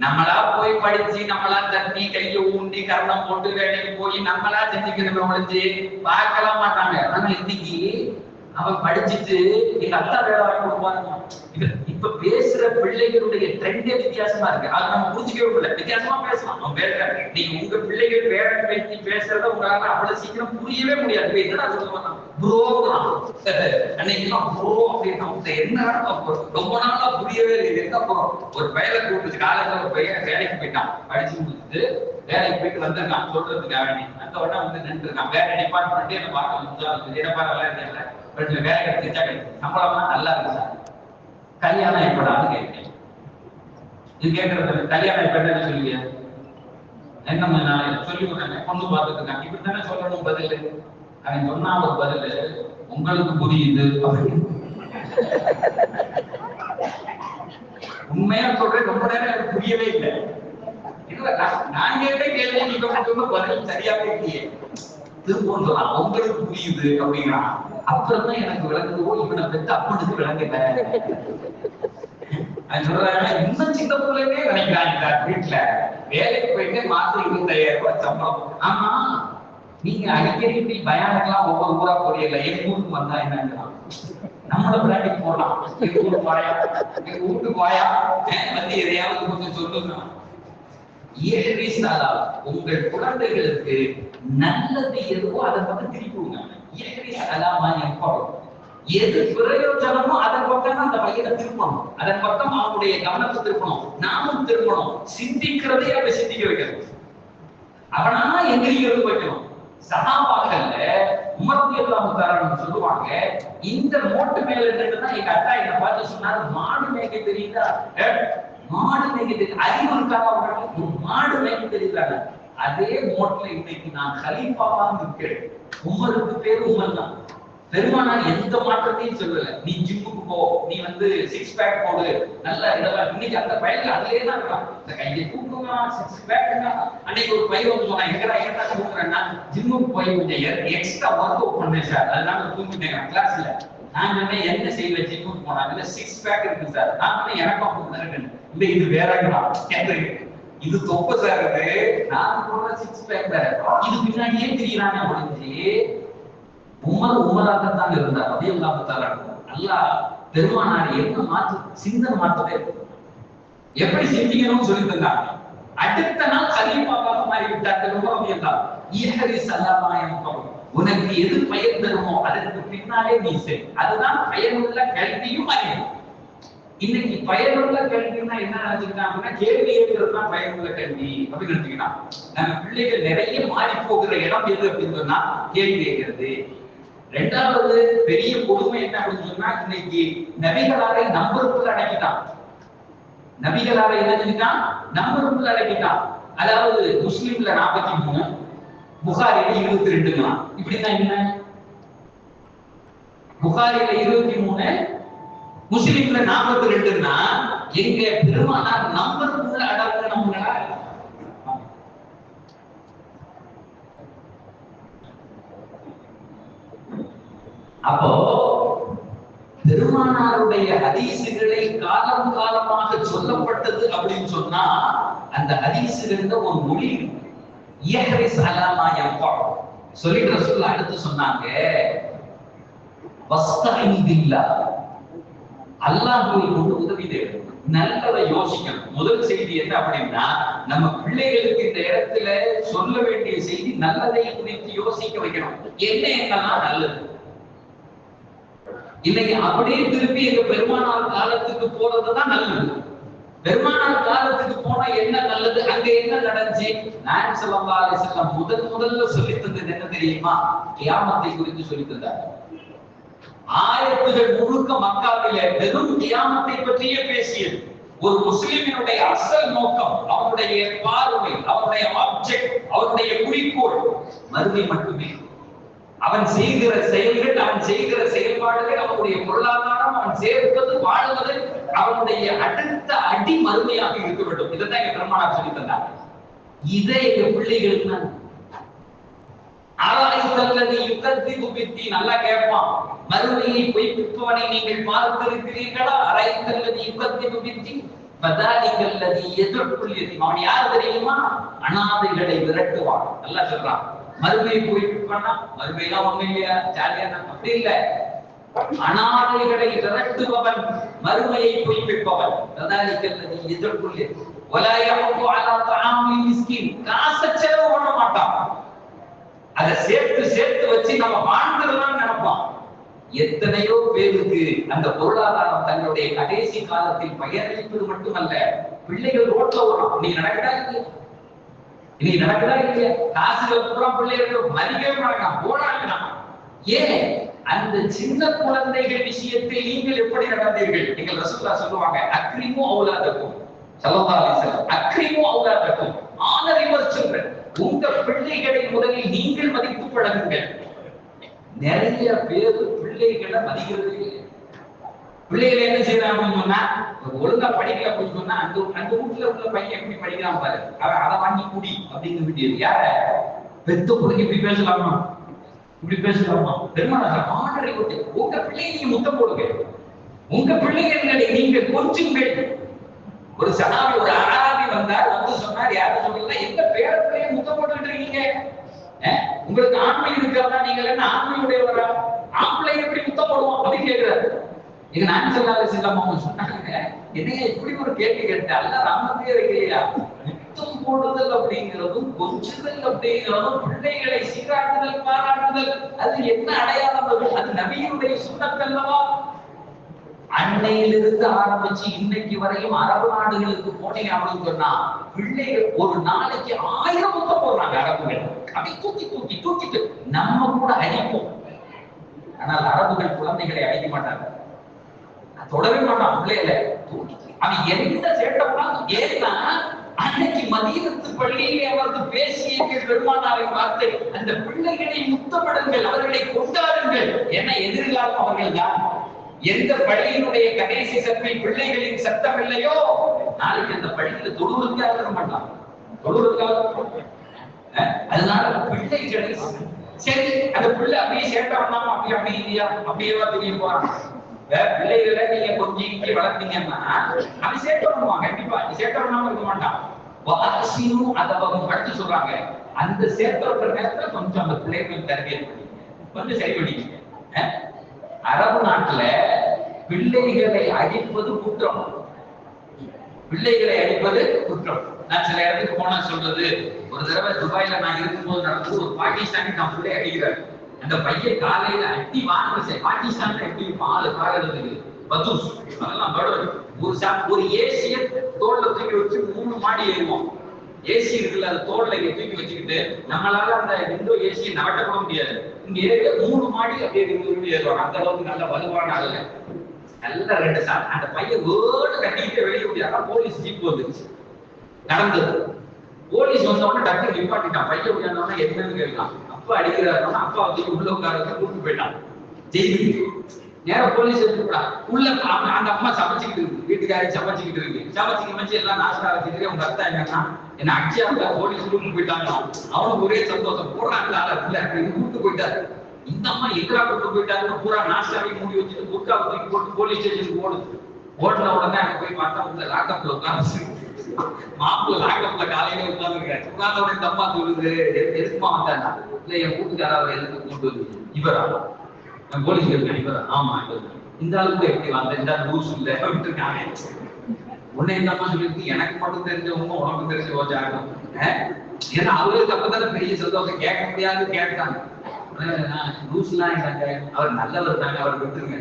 நம்மளா போய் படிச்சு நம்மளா தண்ணி கையை ஊண்டி கரணம் போட்டு வேலைக்கு போய் நம்மளா செஞ்சுக்கணும் ஒழிச்சு பார்க்கலாம் மாட்டாங்க. ஆனா இன்னைக்கு அவன் படிச்சுட்டு எங்க அத்தா வேலை வாங்கி கொடுப்பாங்க. இப்ப பேசுற பிள்ளைகளுடைய ட்ரெண்டே வித்தியாசமா இருக்கு. அதை நம்ம புரிஞ்சுக்கவே முடியல. வித்தியாசமா பேசலாம். அவன் பேசுற நீங்க உங்க பிள்ளைகள் பேரன் பேசி பேசுறத உங்களால அவ்வளவு சீக்கிரம் புரியவே முடியாது. என்னடா சொல்லுவாங்க ப்ரோ, அன்னைக்கு ப்ரோ அப்படின்னு என்ன ரொம்ப நாளா புரியவே இல்லை. என்ன ஒரு பையனை கூப்பிட்டு காலேஜ்ல ஒரு பையன் வேலைக்கு போயிட்டான். படிச்சு முடிச்சுட்டு வேலைக்கு போயிட்டு வந்திருக்கான் சொல்றதுக்காக வேண்டி. அந்த உடனே வந்து நின்று இருக்கான். வேற டிபார்ட்மெண்ட் என்ன பார்க்க முடியாது. என்னப்பா நல்லா இருக்கல வேலை கிடைச்சா கிடைக்கும், சம்பளம்லாம் நல்லா இருக்கு சார், கல்யாணம் எப்படான்னு கேட்டேன். இது கேட்கறது கல்யாணம் எப்ப சொல்லுவீங்க? என்ன நான் சொல்லி கொடுத்தாங்க, பொண்ணு பார்த்துட்டு இருக்காங்க, இப்படித்தானே சொல்லணும் பதில். அவன் சொன்னா ஒரு பதில் உங்களுக்கு புரியுது. உண்மையா சொல்றேன், ரொம்ப நேரம் எனக்கு புரியவே இல்லை. நான் கேட்ட கேள்வி நீங்க பதில் சரியாவே இல்லையே. திருப்பம் சொல்லலாம் உங்களுக்கு புரியுது அப்படிங்கிறான். அப்புறம் தான் எனக்கு விளங்குதோ இவனை பெற்று அப்பனுக்கு விளங்குல. சொல்றாங்க இன்னும் சின்ன பிள்ளைனே நினைக்கிறாங்க. வீட்டுல வேலைக்கு போயிட்டு மாசம் 25,000 ரூபாய் சம்பளம். ஆமா நீங்க அடிக்கடி இப்படி பயானுக்கெல்லாம் ஒவ்வொரு ஊரா போறீங்கல்ல, எங்க ஊருக்கு வந்தா என்னங்கிறான். நம்மள பிராண்டி போடலாம். எங்க ஊருக்கு வாயா, எங்க வீட்டுக்கு வாயா வந்து எதையாவது கொஞ்சம் சொல்லுங்க. உங்கள் குழந்தைகளுக்கு நல்லது எதுவோ அதை பத்தி திருப்பிங்க. எது பிரயோஜனமோ அதன் பக்கம் அந்த பையனை திருப்பணும், அதன் பக்கம் அவனுடைய கவனத்தை திருப்பணும். நாமும் திருப்பணும். சிந்திக்கிறதே அதை சிந்திக்க வைக்கணும், அவனா எந்திரிக்கிறது வைக்கணும். சஹாபாக்கள்ல உமர் ரலியல்லாஹு தஆலா சொல்லுவாங்க, இந்த மோட்டு மேல இருந்துதான் எங்க அத்தா என்ன பார்த்து சொன்னாரு, மாடு மேய்க்க தெரியுதா? மாடு மேய்க்க தெரியும். அறிவு இருக்காங்க அவங்களுக்கு, மாடு மேய்க்க தெரியுதாங்க. அதே மோட்ல இன்னைக்கு நான் கலீஃபாவா இருக்கிறேன். உமருக்கு பேரு உமர் தான். பெருமானார் எந்த மாற்றத்தையும் சொல்லல. நீ ஜிம்முக்கு போ, நீ வந்து 6 பேக் போடு, நல்லா இதெல்லாம். இன்னைக்கு அந்த பையன் அதுலயே தான் இருக்கான். இந்த கையை தூக்குமா 6 பேக். அன்னைக்கு ஒரு பையன் வந்து சொன்னா, எங்கடா தூக்குறேன்னா, ஜிம்முக்கு போய் கொஞ்சம் எக்ஸ்ட்ரா ஒர்க் அவுட் பண்ணேன் சார், அதனால தூக்கிட்டேன் கிளாஸ்ல. நான் சொன்னேன் என்ன செய்வ ஜிம்முக்கு போனாங்க, 6 பேக் இருக்கு சார். நான் சொன்னேன் எனக்கும் அப்படிதான். இல்ல இது வேறங்களா கேட்டேன், இது தொப்ப சார், நான் போன 6 பேக் வேற, இது பின்னாடியே தெரியறாங்க அப்படின்னு. உமராகத்தான் இருந்தார். அதே நல்லா பெருமானார் என்ன மாற்று சிந்தனை மாற்றவே எப்படி சிந்திக்கணும்னு சொல்லி தந்தாங்க. அடுத்த நாள் கலீஃபாவாக மாறிவிட்டார். உனக்கு எது பயன் தருமோ அதற்கு பின்னாலே நீ செய். அதுதான் பயனுள்ள கல்வியும் அறியும். இன்னைக்கு பயனுள்ள கல்வின்னா என்ன நினைச்சுக்கிட்டான் அப்படின்னா, கேள்வி கேட்கறது தான் பயனுள்ள கல்வி அப்படின்னு நினைச்சுக்கிட்டான். நம்ம பிள்ளைகள் நிறைய மாறி போகிற இடம் எது அப்படின்னு சொன்னா கேள்வி கேட்கிறது. ரெண்டாவது பெரிய கொடுமை என்ன அப்படின்னு சொன்னா, இன்னைக்கு நபிகளாரை நம்பருக்குள்ள அடக்கிட்டான். நபிகளாரை என்ன செஞ்சுட்டான்? நம்பருக்குள்ள அடக்கிட்டான். அதாவது முஸ்லிம்ல 43, புகாரில 22. இப்படிதான் என்ன, புகாரில 23, முஸ்லிம்ல 42ன்னா எங்க பெருமானார் நம்பருக்குள்ள அடக்கணும்னா. அப்போ பெருமானாருடைய ஹதீசுகளை காலம் காலமாக சொல்லப்பட்டது அப்படின்னு சொன்னா, அந்த ஹதீசுகள்ல ஒரு மொழி சொல்லிட்டு ரசூலுல்லாஹ் அடுத்து சொன்னாங்க, அல்லாஹ்வை கொண்டு உதவி தேவை, நல்லதை யோசிக்கணும். முதல் செய்தி என்ன அப்படின்னா, நம்ம பிள்ளைகளுக்கு இந்த இடத்துல சொல்ல வேண்டிய செய்தி நல்லதை குறித்து யோசிக்க வைக்கணும். என்னெல்லாம் நல்லது. இன்னைக்கு அப்படியே திருப்பி எங்க பெருமானார் காலத்துக்கு போறதுதான் நல்லது. பெருமானார் காலத்துக்கு போனா என்ன நல்லது, அங்க என்ன நடந்துச்சு? நாயகம் ஸல்லல்லாஹு அலைஹி வஸல்லம் முதல்ல சொல்லி தந்தது என்ன தெரியுமா? கியாமத்தை குறித்து சொல்லி தந்தார். ஆயத்துகள் முழுக்க மக்காவில வெறும் கியாமத்தை பற்றியே பேசியது. ஒரு முஸ்லிமினுடைய அசல் நோக்கம், அவருடைய பார்வை, அவருடைய ஆப்ஜெக்ட், அவருடைய குறிக்கோள் மறுமை மட்டுமே. அவன் செய்கிற செயல்கள், அவன் செய்கிற செயல்பாடுகள், அவனுடைய பொருளாதாரம், அவன் சேர்ப்பது, வாழ்வது, அவனுடைய அடுத்த அடி மறுமையாக இருக்க வேண்டும். இதைத்தான் எங்க பெருமானார் சொல்லி தந்தார். இதை எங்க பிள்ளைகளுக்கு நல்லா கேட்பான். மறுமையை பொய்ப்பிப்பவனை நீங்கள் பார்த்திருக்கிறீர்களா? அரைத்தல்லது யுகத்தி குபித்தி பதாலிகல்லதி எதிர்ப்புல் எதி. அவன் யார் தெரியுமா? அனாதைகளை விரட்டுவான். நல்லா சொல்றான். மறுமையை பொய்ப்பிப்பானா? மறுமையெல்லாம் ஒண்ணு இல்லையா, ஜாலியா அப்படி இல்ல. அனாதைகளை விரட்டுபவன், மறுமையை பொய்ப்பிப்பவன். எதிர்கொள்ளு காசை செலவு பண்ண மாட்டான். அதை சேர்த்து சேர்த்து வச்சு நம்ம வாழ்ந்துடலாம் நினைப்பான். எத்தனையோ பேருக்கு அந்த பொருளாதாரம் தங்களுடைய கடைசி காலத்தில் பயனளிப்பது மட்டுமல்ல, பிள்ளைகள் ரோட்ல வரும். நீ நடக்கடா இல்லையா, நீ நடக்கடா இல்லையா, காசுகள் பூரா பிள்ளைகள் மதிக்கவே மாட்டான், போராடினான். ஏன்? அந்த சின்ன குழந்தைகள் விஷயத்தில் நீங்கள் எப்படி நடந்தீர்கள்? நீங்கள் ரசூலுல்லாஹ் சொல்லுவாங்க, அக்ரிமு அவுலாதக்கும் ஸல்லல்லாஹு அலைஹி வஸல்லம், அக்ரிமு அவுலாதக்கும், ஆனர் யுவர் சில்ட்ரன். உங்க பிள்ளைகளை முதலில் நீங்கள் மதித்து பழகுங்கள். நிறைய பேர் பிள்ளைகளை மதிக்கிறது இல்லை. பிள்ளைகளை என்ன செய்யறாங்கன்னு சொன்னா, ஒழுங்கா படிக்கல அப்படின்னு சொன்னா, அந்த வீட்டுல உள்ள பையன் எப்படி படிக்கிறான் பாரு, அவன் அதை வாங்கி குடி அப்படின்னு விட்டியது. யார பெத்த பிள்ளைங்க இப்படி பேசலாமா, இப்படி பேசலாமா? பெருமானார் ஆண்டரை விட்டு உங்க பிள்ளையை நீங்க முத்தம் போடுங்க, உங்க பிள்ளைகளை நீங்க கொஞ்சுங்கள். ஒரு சனாவி, ஒரு அராபி வந்தார், வந்து சொன்னார், யாரும் சொல்லல, எந்த பேர பிள்ளையை முத்தம் போட்டுட்டு இருக்கீங்க? உங்களுக்கு ஆண்மை இருக்கிறதா, நீங்க என்ன ஆண்மையுடையவரா? ஆண்பிள்ளை எப்படி முத்தம் போடுவோம் அப்படின்னு கேட்கிறாரு. எங்க நான் சொல்லாத சின்னம்மாவும் சொன்னாங்க, என்னைய இப்படி ஒரு கேள்வி கேட்டேன், அல்ல ராமத்தே வைக்கலையா? முத்தம் போடுதல் அப்படிங்கிறதும் கொஞ்சுதல் அப்படிங்கிறதும் பிள்ளைகளை சீராட்டுதல், பாராட்டுதல், அது என்ன அடையாளம்? அது நபியினுடைய சுண்ணத்தல்லவா? அன்னையிலிருந்து ஆரம்பிச்சு இன்னைக்கு வரையும் அரபு நாடுகளுக்கு போனீங்க அப்படின்னு சொன்னா, பிள்ளைகள் ஒரு நாளைக்கு 1000 முத்தம் போடுறாங்க அரபுகள். அப்படி தூக்கி தூக்கி தூக்கிட்டு நம்ம கூட அடிப்போம். ஆனால் அரபுகள் குழந்தைகளை அடிக்க மாட்டாங்க, தொடவே மாட்டான் பிள்ளைகளை தூக்கி. அவன் எந்த சேட்டம் ஏன்னா, அன்னைக்கு மதீனத்து பள்ளியிலே அவருக்கு பேசிய பெருமானாரின் வார்த்தை, அந்த பிள்ளைகளை முத்தமிடுங்கள், அவர்களை கொண்டாடுங்கள். ஏன்னா எதிர்காலம் அவர்கள் தான். எந்த பள்ளியினுடைய கடைசி சத்தமை பிள்ளைகளின் சத்தம் இல்லையோ, நாளைக்கு அந்த பள்ளியில தொழுவதற்காக இருக்க மாட்டான், தொழுவதற்காக. அதனால பிள்ளைகளை சரி, அந்த பிள்ளை அப்படியே சேட்டை பண்ணாம அப்படி இல்லையா, அப்படியேவா தெரிய போறான். பிள்ளைகளை நீங்க கொஞ்சம் இங்கே வளர்த்தீங்கன்னா அது சேட்டை பண்ணுவான். கண்டிப்பா சேட்டை பண்ணாம இருக்க மாட்டான். அடுத்து சொல்றாங்க, அந்த சேட்டை பண்ற நேரத்துல கொஞ்சம் அந்த பிள்ளைகள் தரபியத் கொஞ்சம் சரி பண்ணிக்க. அரபு நாட்டுல பிள்ளைகளை அடிப்பது குற்றம், பிள்ளைகளை அடிப்பது குற்றம். நான் சில இடத்துக்கு போனா சொல்றது, ஒரு தடவை துபாயில நான் இருக்கும்போது நடந்து, ஒரு பாகிஸ்தானி நான் பிள்ளை அடிக்கிறார். அந்த பையன் காலையில அடி வாங்க, பாகிஸ்தான்ல எப்படி பால் காகிறதுக்கு பத்தூஸ் அதெல்லாம் ஒரு ஏசிய தோல்ல தூக்கி வச்சு 3 மாடி ஏறுவோம். ஏசி இருக்குல்ல, அது தோல்ல தூக்கி வச்சுக்கிட்டு நம்மளால அந்த விண்டோ ஏசியை நகட்ட கூட முடியாது. இங்க ஏறிய 3 மாடி அப்படியே ஏறுவாங்க. அந்த அளவுக்கு நல்ல வலுவான ஆளுங்க, நல்ல 2 சார். அந்த பையன் ஓடு கட்டிக்கிட்டே வெளியே முடியாது. போலீஸ் ஜீப் வந்துருச்சு, நடந்தது. போலீஸ் வந்தவொடனே டக்கு நிப்பாட்டிட்டான். பையன் உயர்ந்தவொடனே என்னன்னு கேட்கலாம். அப்பா அடிக்கிறாரு, அப்பா வந்து உள்ள உட்கார கூப்பிட்டு போயிட்டான் ஜெயிலுக்கு. நேரம் போலீஸ் எடுத்துட்டா உள்ள. அந்த அம்மா சமைச்சுக்கிட்டு இருக்கு, வீட்டுக்காரி சமைச்சுக்கிட்டு இருக்கு. சமைச்சு எல்லாம் நாசமா வச்சுக்கிட்டு உங்க அர்த்தம் என்னன்னா, என்ன அடிச்சா போலீஸ் கூப்பிட்டு போயிட்டாங்க. அவனுக்கு ஒரே சந்தோஷம், போடுறாங்க கூப்பிட்டு போயிட்டாரு. இந்த அம்மா எதிரா கூப்பிட்டு போயிட்டாருன்னு பூரா நாசாவை மூடி வச்சுட்டு புக்கா தூக்கி போட்டு போலீஸ் ஸ்டேஷனுக்கு ஓடுது. ஓடுன உடனே அங்க போய் பார்த்தா உள்ள லாக்அப்ல உட்காந்து, மாப்பிள்ள லாக்அப்ல காலையில உட்காந்துருக்காரு. உட்கார்ந்த உடனே இந்த அம்மா சொல்லுது, எதுக்குமா வந்தாங்க? இல்ல என் வீட்டுக்காரர் எதுக்கு கூட்டு வந்து இவரா போலீஸ் இவரா? ஆமா இந்த அளவுக்கு எப்படி வந்த, இந்த ரூல்ஸ் இல்ல இருக்காங்க. உடனே இந்த அம்மா சொல்லிருக்கு, எனக்கு மட்டும் தெரிஞ்சவங்க உனக்கு தெரிஞ்ச யோசிச்சாகும். ஏன்னா அவங்களுக்கு அப்பதானே பெரிய சந்தோஷம், கேட்க முடியாது. கேட்டாங்க ரூல்ஸ் எல்லாம் இருந்தாங்க, அவர் நல்லவர் தாங்க, அவர் விட்டுருங்க.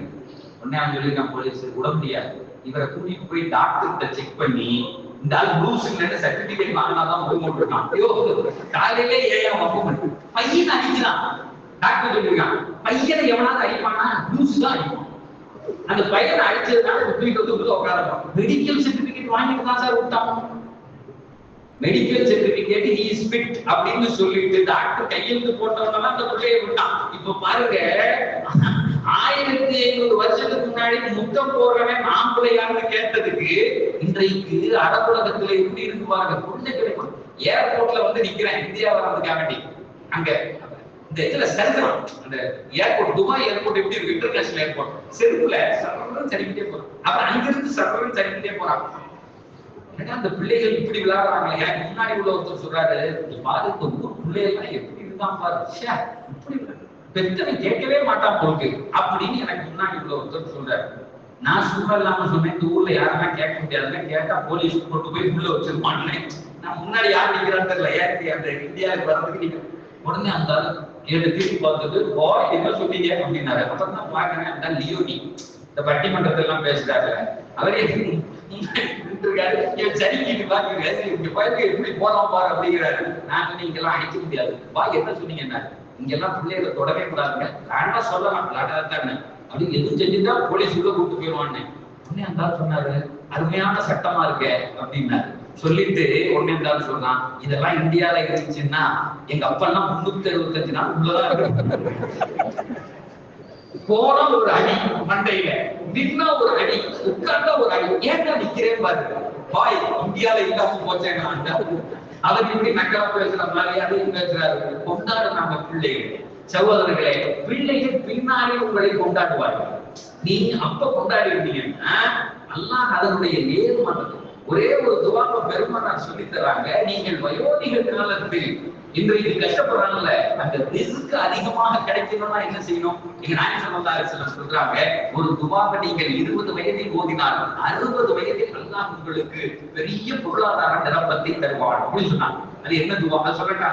உடனே அவன் சொல்லியிருக்கான், போலீஸ் விட முடியாது, இவரை கூட்டிட்டு போய் டாக்டர்கிட்ட செக் பண்ணி இந்த ஆள் ரூல்ஸ் இல்லைன்னு சர்டிபிகேட் வாங்கினாதான் முடிவு இருக்கான். ஐயோ காலையிலே ஏன் வப்பு பையனை அடிக்கிறான். டாக்டர் சொல்லியிருக்கான், பையனை எவனாவது அடிப்பானா, ரூல்ஸ் தான் அடிப்பான். அந்த பையனை அடிச்சதுனால தூக்கிட்டு வந்து உள்ள உட்காரப்பான். மெடிக்கல் சர்டிபிகேட் வாங்கிட்டு தான் சார் விட்டான். Medical certificate he is fit அப்படின்னு சொல்லிட்டு டாக்டர் கையெழுத்து போட்டவங்க அந்த பிள்ளையை விட்டான். இப்ப பாருங்க, 1500 வருஷத்துக்கு முன்னாடி முத்தம் போடுறவன் ஆம்பளையான்னு கேட்டதுக்கு இன்றைக்கு அரபுலகத்துல எப்படி இருக்கு பாருங்க. பிள்ளைகளை ஏர்போர்ட்ல வந்து நிக்கிறேன், இந்தியா வர்றதுக்காக வேண்டி. அங்க இந்த இதுல சர்வம், அந்த ஏர்போர்ட், துபாய் ஏர்போர்ட் எப்படி இருக்கு, இன்டர்நேஷனல் ஏர்போர்ட், செருப்புல சர்வம் சரிக்கிட்டே போறான். அப்புறம் அங்கிருந்து சர்வம் சரிக்கிட்டே போறான். அந்த பிள்ளைகள் இப்படி விளையாடுறாங்க. எனக்கு முன்னாடி உள்ள ஒருத்தர் சொல்றாரு, பாரு இந்த ஊர் பிள்ளைகள்லாம் எப்படி இருந்தான் பாரு, இப்படி பெத்தனை கேட்கவே மாட்டான் பொறுக்கு அப்படின்னு எனக்கு முன்னாடி உள்ள ஒருத்தர் சொல்றாரு. நான் சும்மா இல்லாம சொன்னேன், இந்த ஊர்ல யாருன்னா கேட்க முடியாதுன்னா, கேட்டா போலீஸ் போட்டு போய் உள்ள வச்சிருப்பான்னு. நான் முன்னாடி யார் நிக்கிறான்னு தெரியல, ஏன் அந்த இந்தியாவுக்கு வர்றதுக்கு நீங்க உடனே அந்த கேட்டு திருப்பி பார்த்துட்டு என்ன சொன்னீங்க அப்படின்னாரு. அப்புறம் தான் பாக்குறேன், அந்த லியோனி இந்த பட்டிமன்றத்தெல்லாம் பேசுறாரு, அவரே இருக்காரு, சரிக்கிட்டு பாக்குறாரு, இங்க பயிருக்கு எப்படி போலாம் பாரு அப்படிங்கிறாரு. நான் சொன்னேன், இங்கெல்லாம் அடிக்க முடியாது, வா என்ன சொன்னீங்கன்னா, இங்கெல்லாம் பிள்ளைகளை தொடவே கூடாதுங்க, வேண்டா சொல்லலாம் விளாட்டாதான்னு அப்படின்னு எதுவும் செஞ்சுட்டா போலீஸ் உள்ள கூப்பிட்டு போயிடுவான்னு. உடனே அந்த சொன்னாரு, அருமையான சட்டமா இருக்க அப்படின்னாரு. சொல்லிட்டு உடனே இருந்தாலும் சொல்றான், இதெல்லாம் இந்தியால இருந்துச்சுன்னா எங்க அப்பா எல்லாம் 365 நாள் உள்ளதான் இருக்கு. போனா ஒரு அடி மண்டையில, நின்னா ஒரு அடி, உட்கார்ந்தா ஒரு அடி. ஏன்டா நிக்கிறேன் பாரு, பாய் இந்தியால இல்லாம போச்சேன்னா அவர் இப்படி நக்கலா பேசுற மாதிரி அதையும் பேசுறாரு. கொண்டாடுறாங்க பிள்ளைகள். சகோதரர்களே, பிள்ளைகள் பின்னாலே உங்களை கொண்டாடுவார்கள். நீங்க அப்ப கொண்டாடி இருந்தீங்கன்னா அல்லாஹ் அதனுடைய நேர்மறை ஒரே ஒரு துவாவை பெருமானார் சொல்லி தராங்க. நீங்கள் வயோதிக காலத்தில் இன்றைக்கு கஷ்டப்படுறாங்கல்ல, அந்த ரிஸ்க் அதிகமாக கிடைக்கணும்னா என்ன செய்யணும்? நீங்க நாயகம் ஸல்லல்லாஹு அலைஹி வஸல்லம் சொல்றாங்க, ஒரு துவாவை நீங்கள் 20 வயதில் ஓதினால் 60 வயதில் அல்லாஹ் உங்களுக்கு பெரிய பொருளாதார நிரப்பத்தை தருவான் அப்படின்னு சொன்னாங்க. அது என்ன துவா சொல்லட்டா?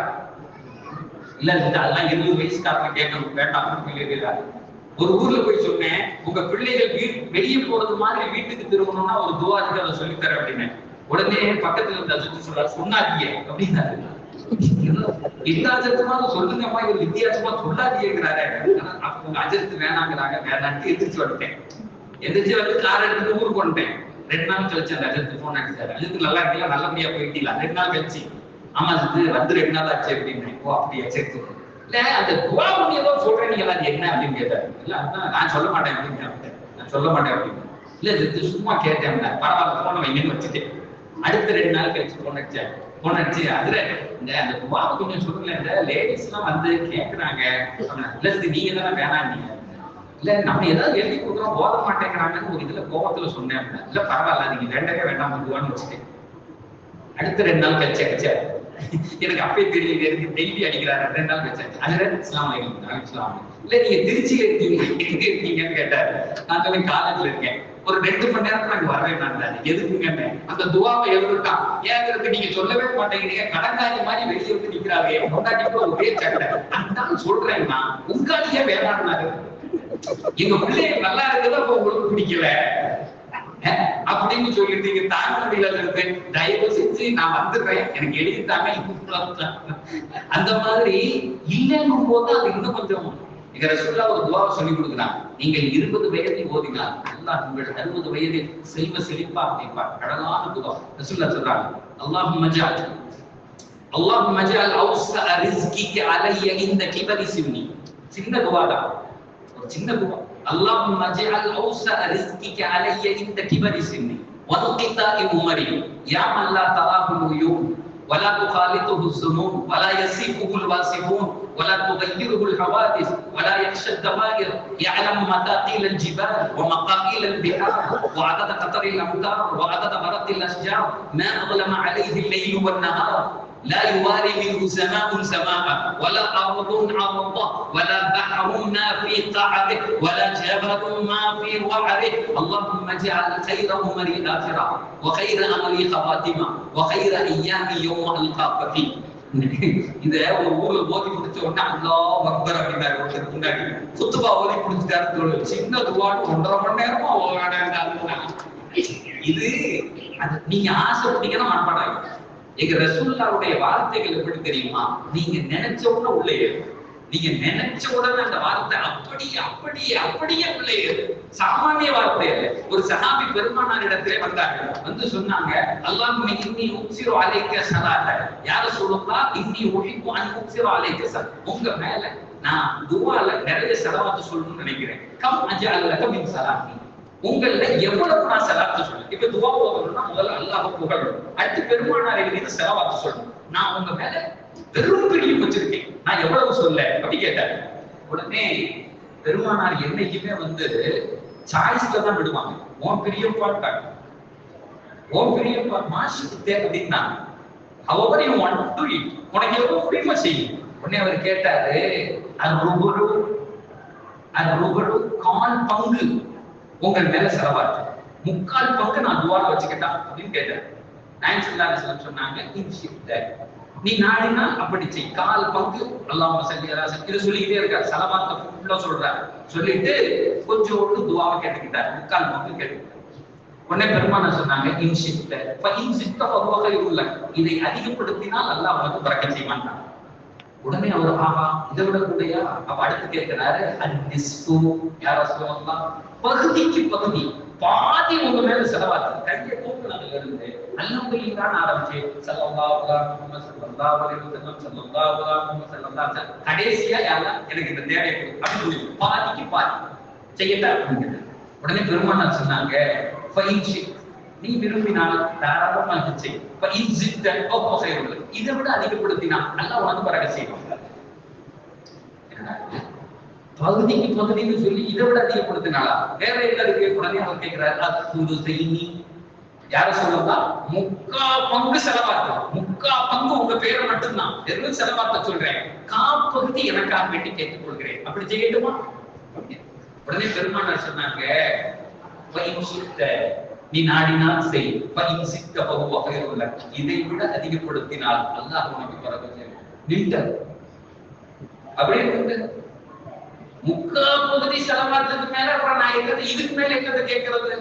இல்ல அதெல்லாம் 20 வயசுக்காரங்க கேட்கணும் வேண்டாம். ஒரு ஊர்ல போய் சொன்னேன், உங்க பிள்ளைகள் வெளியே போறது மாதிரி வீட்டுக்கு திரும்பணும்னா ஒரு துவா இருக்கு, அதை சொல்லித்தரேன் அப்படின்னு. உடனே பக்கத்துல இருந்த அஜித் சொல்றாரு, சொன்னாதியே அப்படின்னாரு. எல்லா சொல்லுங்கம்மா, இவர் வித்தியாசமா சொல்லாதியேங்கிறாரு. அப்ப உங்க அஜித் வேணாங்கிறாங்க, வேணான்ட்டு எந்திரிச்சு வந்துட்டேன். எந்திரிச்சு வந்து கார் எடுத்துட்டு ஊருக்கு வந்துட்டேன். 2 நாள் கழிச்சு அந்த அஜித் போன் அடிச்சாரு, அஜித் நல்லா இருக்கீங்களா, நல்லபடியா போயிட்டீங்களா? 2 நாள் கழிச்சு, ஆமா அஜித் வந்து 2 நாள் ஆச்சு அப்படின்னு. ஓ அப்படியா, சரி. இல்ல அந்த துவா ஒண்ணு ஏதோ சொல்றேன், நீங்க அது என்ன அப்படின்னு கேட்டாரு. இல்ல அதான் நான் சொல்ல மாட்டேன் அப்படின்னு, நான் சொல்ல மாட்டேன் அப்படின்னு. இல்ல இது சும்மா கேட்டேன், பரவாயில்ல போன வைங்கன்னு வச்சுட்டேன். அடுத்த 2 நாள் கழிச்சு போன் அடிச்சு அதுல இந்த அந்த துவாவை கொஞ்சம் சொல்லுங்களேன், இந்த லேடிஸ் எல்லாம் வந்து கேட்கறாங்க. இல்ல நீங்க தானே வேணாம், இல்ல நம்ம ஏதாவது எழுதி கொடுக்குறோம் போத மாட்டேங்கிறாங்கன்னு ஒரு இதுல கோபத்துல சொன்னேன். இல்ல பரவாயில்ல, நீங்க வேண்டவே வேண்டாம் துவான்னு வச்சுட்டேன். அடுத்த 2 நாள் கழிச்சு எனக்கு அப்பே தெரியல, எனக்கு டெய்லி அடிக்கிறாரு. 2 நாள் கழிச்சாச்சு. அதுல இஸ்லாம் இல்ல நீங்க திருச்சியில இருக்கீங்க, எங்க இருக்கீங்கன்னு கேட்டாரு. நான் சொல்லி காலேஜ்ல இருக்கேன், ஒரு 2 மணி நேரத்துல அங்க வரவேன். நான் எதுக்குங்க அந்த துவாவை எழுதுட்டான் ஏங்கிறது நீங்க சொல்லவே மாட்டேங்கிறீங்க. கடற்காரி மாதிரி வெளியே வந்து நிக்கிறாங்க, கொண்டாட்டி ஒரு பேச்ச அதான் சொல்றேன்னா உங்காலியே வேணான்னாரு. எங்க பிள்ளைங்க நல்லா இருக்குதா அப்ப உங்களுக்கு பிடிக்கல அப்படின்னு சொல்லிட்டு தாங்க முடியல இருக்கு, தயவு செஞ்சு நான் வந்துடுறேன், எனக்கு எழுதித்தாங்க. அந்த மாதிரி இல்லைன்னும் போது அது இன்னும் கொஞ்சம். எங்க ரசூலுல்லாஹ் ஒரு துவாவை சொல்லி கொடுக்குறாங்க, நீங்கள் 20 வயதில் ஓதினால் அல்லாஹ் உங்கள் 60 வயதில் செல்வ செழிப்பா வைப்பார். அழகான துவா ரசூலுல்லாஹ் சொல்றாங்க, அல்லாஹும்ம ஜஅல் அவ்ஸஅ ரிஸ்கிக அலைய இந்த கிபரி சின்னி. சின்ன துவா தான், ஒரு சின்ன துவா. اللهم اجعل اوسع رزقك علي عند كبر سني وانقطاع عمري يا من لا تراه العيون ولا تخالطه الظنون ولا يصفه الواصفون ولا تغيره الحوادث ولا يخشى الدوائر يعلم متاقيل الجبال ومقاقيل البحار وعدد قطر الامطار وعدد برق الاشجار ما اظلم عليه الليل والنهار لا يواري منه سماء سماء ولا أرض عرضه ولا بحر ما في قعره ولا جبل ما في وعره اللهم اجعل خير أمري آخرة وخير أمري خواتمة وخير أيامي يوم ألقاك فيه. இத ஒரு ஊர்ல ஓதி முடிச்ச உடனே அல்லாஹ் அக்பர் அப்படின்னாரு ஒருத்தர் முன்னாடி. குத்துபா ஓதி முடிச்சுட்டாரு, சின்ன துவான்னு 1.5 மணி நேரமா ஓடாங்க. இது நீங்க ஆசைப்பட்டீங்கன்னா மனப்பாடம். எங்க ரசூலுல்லாஹ்வுடைய வார்த்தைகள் எப்படி தெரியுமா? நீங்க நினைச்ச உடனே உள்ளே ஏறும். நீங்க நினைச்ச உடனே அந்த வார்த்தை அப்படியே உள்ளே ஏறும். சாமானிய வார்த்தை அல்ல. ஒரு சஹாபி பெருமானார் இடத்திலே வந்தாங்க, வந்து சொன்னாங்க, அல்லாஹும்ம இன்னி உக்ஸிரு அலைக்க ஸலாத, யா ரசூலுல்லாஹ் இன்னி உஹிப்பு அன் உக்ஸிரு அலைக்க ஸலாத். உங்க மேல நான் துஆல நிறைய ஸலவாத் சொல்லணும்னு நினைக்கிறேன். கம் அஜஅல் லக மின் ஸலாத்தி, உங்கள எவ்வளவு நான் ஸலாத் சொல்லணும். இப்ப துஆ ஓதணும்னா முதல்ல அல்லாஹ்வை புகழணும், அடுத்து பெருமானாரை மீது ஸலவாத் சொல்லணும். நான் உங்க மேல வெறும் பிரியம் வச்சிருக்கேன், நான் எவ்வளவு சொல்ல அப்படி கேட்டாரு. உடனே பெருமானார் என்னைக்குமே வந்து சாய்ஸ்ல தான் விடுவாங்க. உன் பிரியம் பாட்டாங்க, உன் பிரியம் மாஷிக்கு அப்படின்னா however you want to do it, உனக்கு எவ்வளவு முடியுமா செய்யும். உடனே அவர் கேட்டாரு, அது கால் பங்கு உங்கள் மேல செலவாச்சு, 3/4 பங்கு நான் துவால வச்சுக்கிட்டா அப்படின்னு கேட்டார். நாயகம் ஸல்லல்லாஹு அலைஹி வஸல்லம் சொன்னாங்க, நீ நாடினா அப்படி செய், 1/4 பங்கு அல்லாஹும்ம ஸல்லி அலா இது சொல்லிக்கிட்டே இருக்காரு, ஸலவாத்த ஃபுல்லா சொல்றாரு. சொல்லிட்டு கொஞ்சோண்டு துவாவை கேட்டுக்கிட்டார், 3/4 பங்கு கேட்டுக்கிட்டார். உடனே பெருமானார் சொன்னாங்க, இதை அதிகப்படுத்தினால் அல்லாஹ் உனக்கு பரக்கத் செய்வான். உடனே அவர் ஆஹா இதை விட கூடயா? அப்ப அடுத்து கேட்கிறாரு, யா ரசூலல்லாஹ், பகுதிக்கு பகுதி, பாதி உங்க மேல செலவாத்து. கையை தூக்குனதுல இருந்து அல்ஹம்துலில்லாஹ் ஆரம்பிச்சு ஸல்லல்லாஹு அலைஹி வஸல்லம் ஸல்லல்லாஹு அலைஹி வஸல்லம் ஸல்லல்லாஹு அலைஹி வஸல்லம் கடைசியா யாரெல்லாம் எனக்கு இந்த தேவை அப்படி பாதிக்கு பாதி செய்யட்டா அப்படிங்கிறது. உடனே பெருமானார் சொன்னாங்க, நீ விரும்பினால் தாராளமாக செய், இதை விட அதிகப்படுத்தினா அல்லாஹ் உனக்கு பரக்கத் செய்வாங்க. பகுதிக்கு பகுதின்னு சொல்லி இதை விட அதிகப்படுத்தினாலா? வேற எல்லாருக்கு உடனே அவர் கேட்கிறாரு, யார சொல்லுவா? 3/4 பங்கு செலவாக்கு, 3/4 பங்கு உங்க பேரை மட்டும்தான், வெறும் செலவாக்க சொல்றேன், 1/4 பகுதி எனக்காக வேண்டி கேட்டுக் கொள்கிறேன், அப்படி செய்யட்டுமா? உடனே பெருமானார் சொன்னாங்க, நீ நாடினால் செய், இதை விட அதிகப்படுத்தினால் அல்லாஹ் உனக்கு பரக்கத் செய்வான். நீட்டர் அப்படியே 3/4 பகுதி செலவாத்துக்கு மேல அப்புறம் நான் எங்க இதுக்கு மேல எங்க கேட்கறது?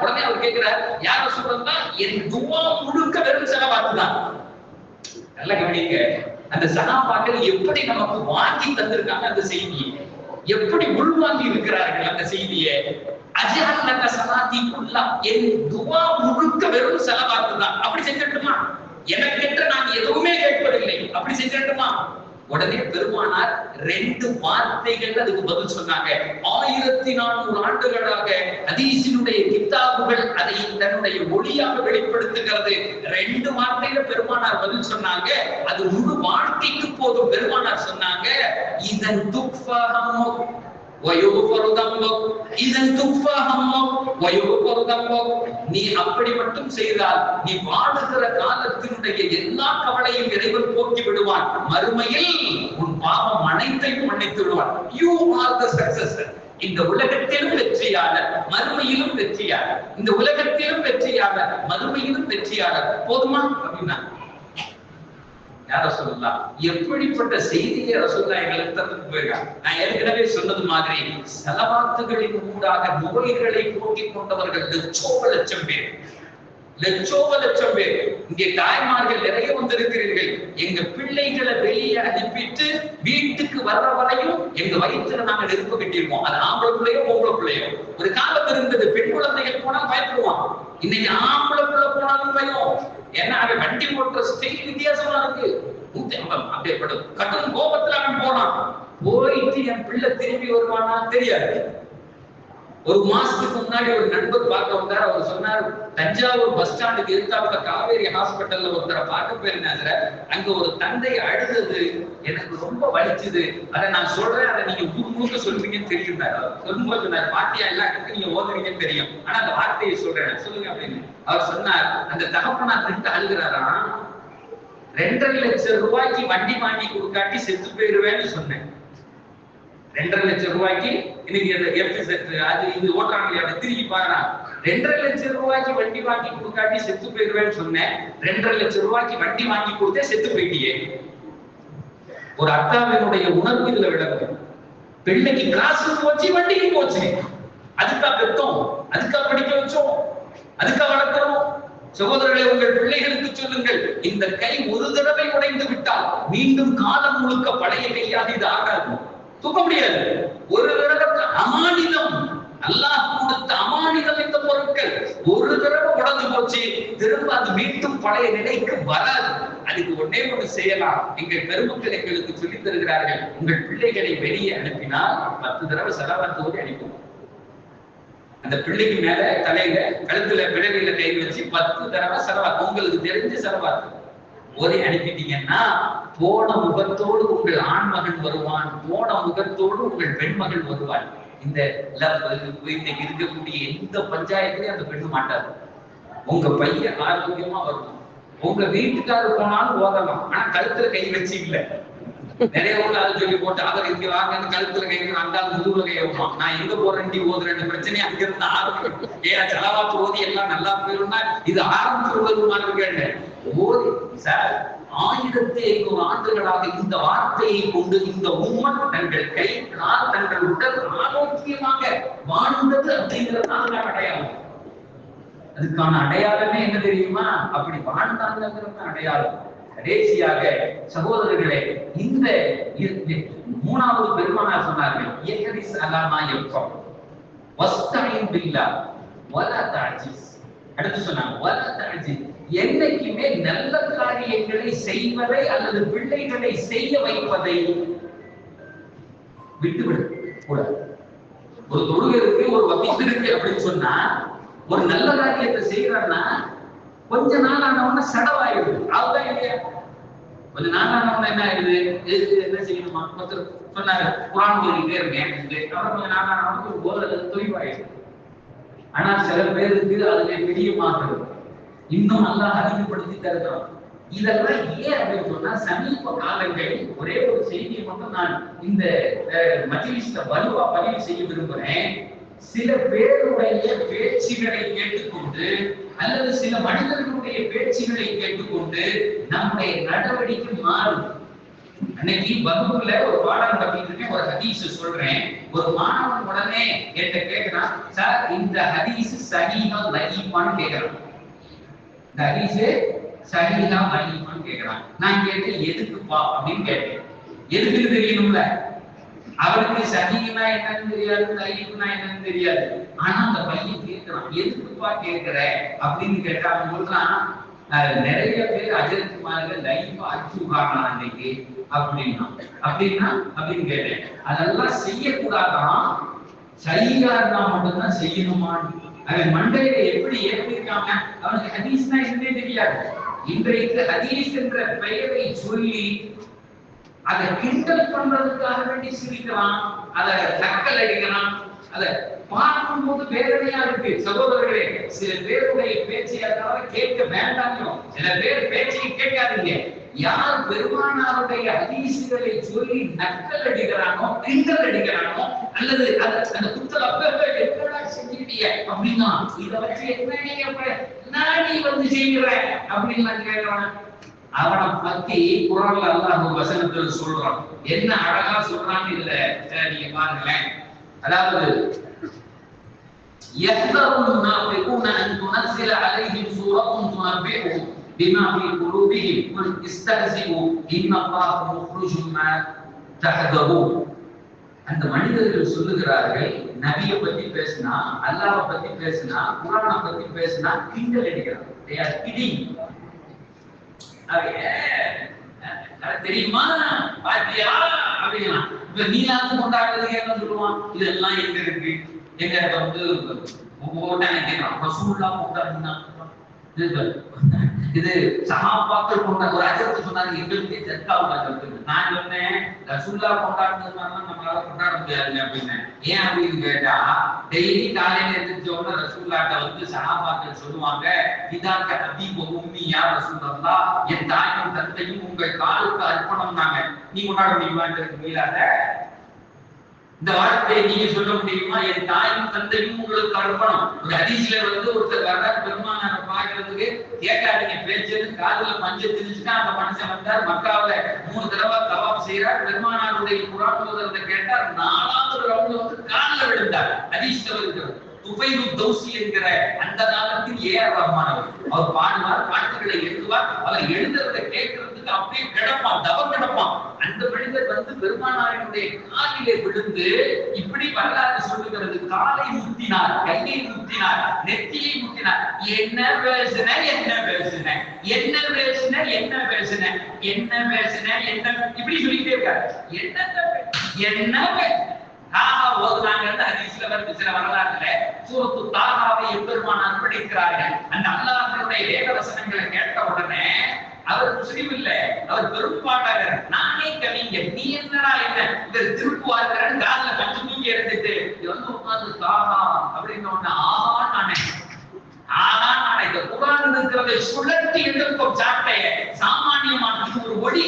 உடனே அவர் கேட்கிறார், யார சொல்றா? என் துவா முழுக்க வெறும் செலவாத்துதான். நல்ல கவனிங்க, அந்த சஹாபாக்கள் எப்படி நமக்கு வாங்கி தந்திருக்காங்க அந்த செய்தியை, எப்படி உள்வாங்கி இருக்கிறார்கள் அந்த செய்தியை. அஜஅலக ஸலாத்திக்குல்லா, என் துவா முழுக்க வெறும் செலவாத்துதான், அப்படி செஞ்சிட்டுமா? எனக்கென்று நான் எதுவுமே கேட்பதில்லை, அப்படி செஞ்சிட்டுமா? உடனே பெருமானார் 2 வார்த்தைகள் அதுக்கு பதில் சொன்னாங்க. 1400 ஆண்டுகளாக ஹதீஸினுடைய கிதாபுகள் அதை தன்னுடைய ஒளியாக வெளிப்படுத்துகிறது. 2 வார்த்தையில பெருமானார் பதில் சொன்னாங்க. அது முழு வாழ்க்கைக்கு போதும். பெருமானார் சொன்னாங்க, இதன் துக்ஃபஹம்மு வயுஃபரு தம்பக், இதன் துக்ஃபஹம்மு வயுஃபரு தம்பக். நீ அப்படி மட்டும் செய்தால் நீ வாழுகிற காலத்தினுடைய எல்லா கவலையும் இறைவன் போக்கி விடுவான். மறுமையில் உன் பாவம் அனைத்தையும் மன்னித்து விடுவான். You are the successor. இந்த உலகத்திலும் வெற்றியாளர், மறுமையிலும் வெற்றியாளர். இந்த உலகத்திலும் வெற்றியாளர், மறுமையிலும் வெற்றியாளர். போதுமா அப்படின்னா யார சொல்லலாம்? எப்படிப்பட்ட செய்தியை ரசூலுல்லாஹி எங்களுக்கு தந்துட்டு போயிருக்காங்க. நான் ஏற்கனவே சொன்னது மாதிரி ஸலவாத்துகளின் ஊடாக நோய்களை போக்கிக் கொண்டவர்கள் லட்சோப லட்சம் பேர். இங்கே தாய்மார்கள் நிறைய வந்திருக்கிறீர்கள். எங்க பிள்ளைகளை வெளியே அனுப்பிட்டு வீட்டுக்கு வர்ற வரையும் எங்க வயிற்றுல நாங்க நெருப்பு கட்டியிருக்கோம். அது ஆம்பளை பிள்ளையோ பொம்பளை பிள்ளையோ. ஒரு காலம் இருந்தது, பெண் குழந்தைகள் போனா பயப்படுவான். இன்னைக்கு ஆம்பளை பிள்ளை போனாலும் பயம். ஏன்னா அவன் வண்டி ஓட்டுற ஸ்டைல் வித்தியாசமா இருக்கு. 150 அப்படியே படும் கட்டும் கோபத்துல அவன் போனான். போயிட்டு என் பிள்ளை திரும்பி வருவானா தெரியாது. ஒரு மாசத்துக்கு முன்னாடி ஒரு நண்பர் பார்க்க வந்தார். அவர் சொன்னார், தஞ்சாவூர் பஸ் ஸ்டாண்டுக்கு எதிர்த்தாப்புல காவேரி ஹாஸ்பிட்டல்ல ஒருத்தரை பார்க்க போயிருந்தாங்க. அங்க ஒரு தந்தை அழுது எனக்கு ரொம்ப வலிச்சுது, அதை நான் சொல்றேன், அதை நீங்க முழுக்க சொல்றீங்கன்னு தெரியும். சொல்லும்போது சொன்னார், பாத்தியா எல்லாத்துக்கும் நீங்க ஓதுறீங்கன்னு தெரியும், ஆனா அந்த வார்த்தையை சொல்றேன் சொல்லுங்க அப்படின்னு. அவர் சொன்னார், அந்த தகப்பனார் திட்டு அழுகிறாராம், 2.5 லட்சம் ரூபாய்க்கு வண்டி வாங்கி கொடுக்காட்டி செத்து போயிருவேன்னு சொன்னேன். 2.5 லட்சம் ரூபாய்க்கு இன்னைக்கு அது இது ஓட்டுறாங்க, திரும்பி பாக்குறான். 2.5 லட்சம் ரூபாய்க்கு வண்டி வாங்கி கொடுக்காட்டி செத்து போயிருவேன்னு சொன்னேன். 2.5 லட்சம் ரூபாய்க்கு வண்டி வாங்கி கொடுத்தே செத்து போயிட்டியே. ஒரு அத்தாவினுடைய உணர்வு இதுல விளக்கும். பிள்ளைக்கு காசு போச்சு, வண்டிக்கு போச்சு. அதுக்கா பெத்தோம், அதுக்கா படிக்க வச்சோம், அதுக்கா வளர்க்கிறோம். சகோதரர்களே, உங்கள் பிள்ளைகளுக்கு சொல்லுங்கள், இந்த கை ஒரு தடவை உடைந்து விட்டால் மீண்டும் காலம் முழுக்க பழைய கையாக இது ஆகாது, தூக்க முடியாது. ஒரு தடவை அமானிதம், அல்லாஹ் கொடுத்த அமானிதம் இந்த பொருட்கள் ஒரு தடவை உடஞ்சு போச்சு, திரும்ப அது மீண்டும் பழைய நிலைக்கு வராது. அதுக்கு ஒன்னே ஒன்று செய்யலாம். எங்கள் பெருமக்கள் எங்களுக்கு சொல்லித் தருகிறார்கள், உங்கள் பிள்ளைகளை வெளியே அனுப்பினால் 10 தடவை செலவாத்து அனுப்பும். அந்த பிள்ளைக்கு மேல தலையில கழுத்துல பிறவியில கை வச்சு 10 தடவை செலவாக்கு, உங்களுக்கு தெரிஞ்ச செலவாக்கு ஓதி அனுப்பிட்டீங்கன்னா போன முகத்தோடு உங்கள் ஆண்மகன் வருவான், போன முகத்தோடு உங்கள் பெண்மகள் வருவாள். இந்த இன்னைக்கு இருக்கக்கூடிய எந்த பஞ்சாயத்துலயும் அந்த பெண்ணு மாட்டாது. உங்க பையன் ஆரோக்கியமா வரணும். உங்க வீட்டுக்காரர் போனாலும் ஓதலாம், ஆனா கழுத்துல கை வச்சு இல்ல. நிறைய ஊர்ல அதை சொல்லி போட்டு அவர் இங்க வாங்கன்னு கழுத்துல கை அந்த முதுகுல கை வைப்பான். நான் எங்க போறேன் ஓதுறேன் பிரச்சனையா அங்க இருந்து ஆரம்பிக்கும். ஏன் செலவாத்து ஓதி எல்லாம் நல்லா போயிரும்னா இது ஆரம்பிச்சு மாதிரி ஓதி சார் 1500 ஆண்டுகளாக இந்த வார்த்தையை கொண்டு இந்த உம்மத் தங்கள் கை கால் தங்கள் உடல் ஆரோக்கியமாக வாழ்ந்தது அப்படிங்கிறது அடையாளம். அதுக்கான அடையாளமே என்ன தெரியுமா? அப்படி வாழ்ந்தாங்கிறது அடையாளம். கடைசியாக சகோதரர்களே, இந்த 3வது பெருமானார் சொன்னார்கள், இஹ்ரிஸ் அலா மா யன்ஃபஉ வஸ்தஈன் பில்லாஹ் வலா தஅஜிஸ். அடுத்து சொன்னாங்க வலா தஅஜிஸ், என்னைக்குமே நல்ல காரியங்களை செய்வதை அல்லது பிள்ளைகளை செய்ய வைப்பதை விட்டுவிட கூடாது. ஒரு தொழுகைக்கு ஒரு வகுப்பு இருக்கு அப்படின்னு சொன்னா, ஒரு நல்ல காரியத்தை செய்யறன்னா கொஞ்ச நாள் ஆனவன செலவாயிடுது. அதுதான் இல்லையா? கொஞ்ச நாள் ஆனவன என்ன ஆயிடுது, என்ன செய்யணுமா? ஒருத்தர் சொன்னாரு குரான் ஓதிட்டே இருக்கேன், அப்புறம் கொஞ்ச நாள் ஆனவனுக்கு ஒரு தொய்வாயிடுது. ஆனா சில பேருக்கு அதுல பிரியமாகிறது, இன்னும் நல்லா அதிகப்படுத்தி தருகிறோம். இதெல்லாம் ஏன் அப்படின்னு சொன்னா, சமீப காலங்களில் ஒரே ஒரு செய்தியை மட்டும் நான் இந்த மஜ்லிஸ்ல வலுவா பதிவு செய்ய விரும்புறேன். சில பேருடைய பேச்சுகளை கேட்டுக்கொண்டு அல்லது சில மனிதர்களுடைய பேச்சுகளை கேட்டுக்கொண்டு நம்முடைய நடவடிக்கை மாறும். அன்னைக்கு வகுப்புல ஒரு பாடம் கட்டிட்டு இருக்கேன், ஒரு ஹதீஸ் சொல்றேன். ஒரு மாணவன் உடனே என்கிட்ட கேட்கிறான், சார் இந்த ஹதீஸ் சஹீஹா லஈஃபான்னு கேட்கிறான். இந்த ஹதீஸ் சஹீஹா லஈஃபான்னு கேட்கிறான். நான் கேட்டேன் எதுக்குப்பா அப்படின்னு கேட்டேன். எதுக்குன்னு தெரியணும்ல. அவருக்கு சஹீஹ்னா என்னன்னு தெரியாது, லஈஃப்னா என்னன்னு தெரியாது. ஆனா அந்த பையன் கேட்கிறான், எதுக்குப்பா கேட்கிற அப்படின்னு கேட்டா அவன் சொல்றான், நிறைய பேர் அஜர்குமார்கள் லைஃபா அச்சுகாங்க அன்னைக்கு அப்படின்னா அப்படின்னு கேட்டேன். அதெல்லாம் செய்யக்கூடாதான், சஹீஹா இருந்தா மட்டும்தான் செய்யணுமான்னு. அவன் மண்டையில எப்படி ஏற்றிருக்காங்க, அவனுக்கு ஹதீஸ்னா என்னன்னே தெரியாது. இன்றைக்கு ஹதீஸ் என்ற பெயரை சொல்லி அதை கிண்டல் பண்றதுக்காக வேண்டி சிரிக்கிறான், அதை நக்கல் அடிக்கிறான். அதை பார்க்கும் போது வேதனையா இருக்கு. சகோதரர்களே, சில பேருடைய பேச்சை கேட்க வேண்டாம். சில பேர் பேச்சை கேட்காதீங்க. யார் பெருமானாருடைய ஹதீஸ்களை சொல்லி நக்கல் அடிக்கிறானோ, கிண்டல் அடிக்கிறானோ, அல்லது அந்த குத்தல் எப்படா செஞ்சுக்கிட்டீங்க அப்படின்னா இதை வச்சு என்ன நீங்க நாடி வந்து செய்கிற அப்படின்னு கேட்கிறான். அவனை பத்தி குர்ஆன்ல அல்லாஹ் ஒரு வசனத்தில் சொல்றான். என்ன அழகா சொல்றான்னு இதுல நீங்க பாருங்களேன். அதாவது யஹ்தருல் முனாஃபிகூன அன் துனஸில அலைஹிம் சூரத்துன் துனபிஹும் பிமா ஃபீ குலூபிஹிம் குல் இஸ்தஹ்சிஉ இன்னல்லாஹ முக்ரிஜும் மா தஹதரூன். அந்த மனிதர்கள் சொல்லுகிறார்கள், நபியை பத்தி பேசினா, அல்லாஹ்வை பத்தி பேசினா, குர்ஆனை பத்தி பேசினா கிண்டல் அடிக்கிறாங்க. they are kidding. தெரியுமா பாத்தியா அப்படின்னா, இப்ப நீயாவது கொண்டாடுறது என்ன சொல்லுவான், இதெல்லாம் எங்க இருக்கு, எங்க வந்து ரசூலுல்லாஹ் கொண்டாடுனா, இது சஹாபாக்கள் கொண்டாடு. ஒரு அஜர்த்து சொன்னாங்க, எங்களுக்கே ஜர்காவுல இருக்கு. நான் சொன்னேன் ரசூலுல்லாஹ் கொண்டாடுறதுனால நம்மளால கொண்டாட முடியாதுங்க அப்படின்னு. ஏன் அப்படின்னு கேட்டா, டெய்லி காலையில எழுந்திரிச்சோட ரசூலுல்லாஹ்ட்ட வந்து சஹாபாக்கள் சொல்லுவாங்க, இதாக்க ஹபீபு உம்மி யா ரசூலல்லாஹ், என் தாயும் தந்தையும் உங்கள் காலுக்கு அர்ப்பணம்னாங்க. நீ கொண்டாட முடியுமான்னு மீளாத இந்த வார்த்தையை நீங்க சொல்ல முடியுமா? என் தாயும் தந்தையும் உங்களுக்கு அர்ப்பணம். ஒரு ஹதீஸ்ல வந்து ஒருத்தர் வர்றார், பெருமானாரை பார்க்கிறதுக்கு, கேட்காதீங்க பேச்சுன்னு காதுல பஞ்ச திணிச்சுட்டா அந்த மனுஷன் வந்தார். மக்காவில 3 தடவை தவாப் செய்யறார். பெருமானாருடைய குர்ஆன் ஓதுறதை கேட்டார். 4வது ரவுண்ட்ல வந்து கால்ல விழுந்தார். ஹதீஸ்ல இருக்கிறது துபைரு தௌசி என்கிற அந்த காலத்தில் ஏஆர் ரஹ்மான் அவர் பாடுவார், பாட்டுகளை எழுதுவார். அவர் எழுதுறதை கேட்கறதுக்கு அப்படியே கிடப்பான், தவம் கிடப்பான். அந்த மனிதர் வந்து பெருமானாரினுடைய காலிலே விழுந்து இப்படி வரலாறு சொல்லுகிறது, காலை முத்தினார், கையை முத்தினார், நெத்தியை முத்தினார். என்ன பேசுன என்ன பேசுன என்ன பேசுன என்ன பேசுன என்ன பேசுன என்ன இப்படி சொல்லிட்டே இருக்காரு. என்ன ஹதீஸ்ல வருது. சில வரலாறுல சூரத்து தாகாவை எம்பெருமானார் படிக்கிறார்கள். அந்த அல்லாஹ்வுடைய வேத வசனங்களை கேட்ட உடனே அவர் முஸ்லிம் இல்ல, அவர் பெரும்பாடகர், நானே கவிஞர், நீ என்னடா என்ன இவர் திருப்புவார்கள் காலில் கஞ்சு தூக்கி எடுத்துட்டு வந்து உட்கார்ந்து தாகா அப்படின்னு ஒண்ணு ஆகா நானே இதை இருக்கிறதை சுழற்றி எடுக்கும் சாட்டைய சாமானியமான ஒரு ஒளி.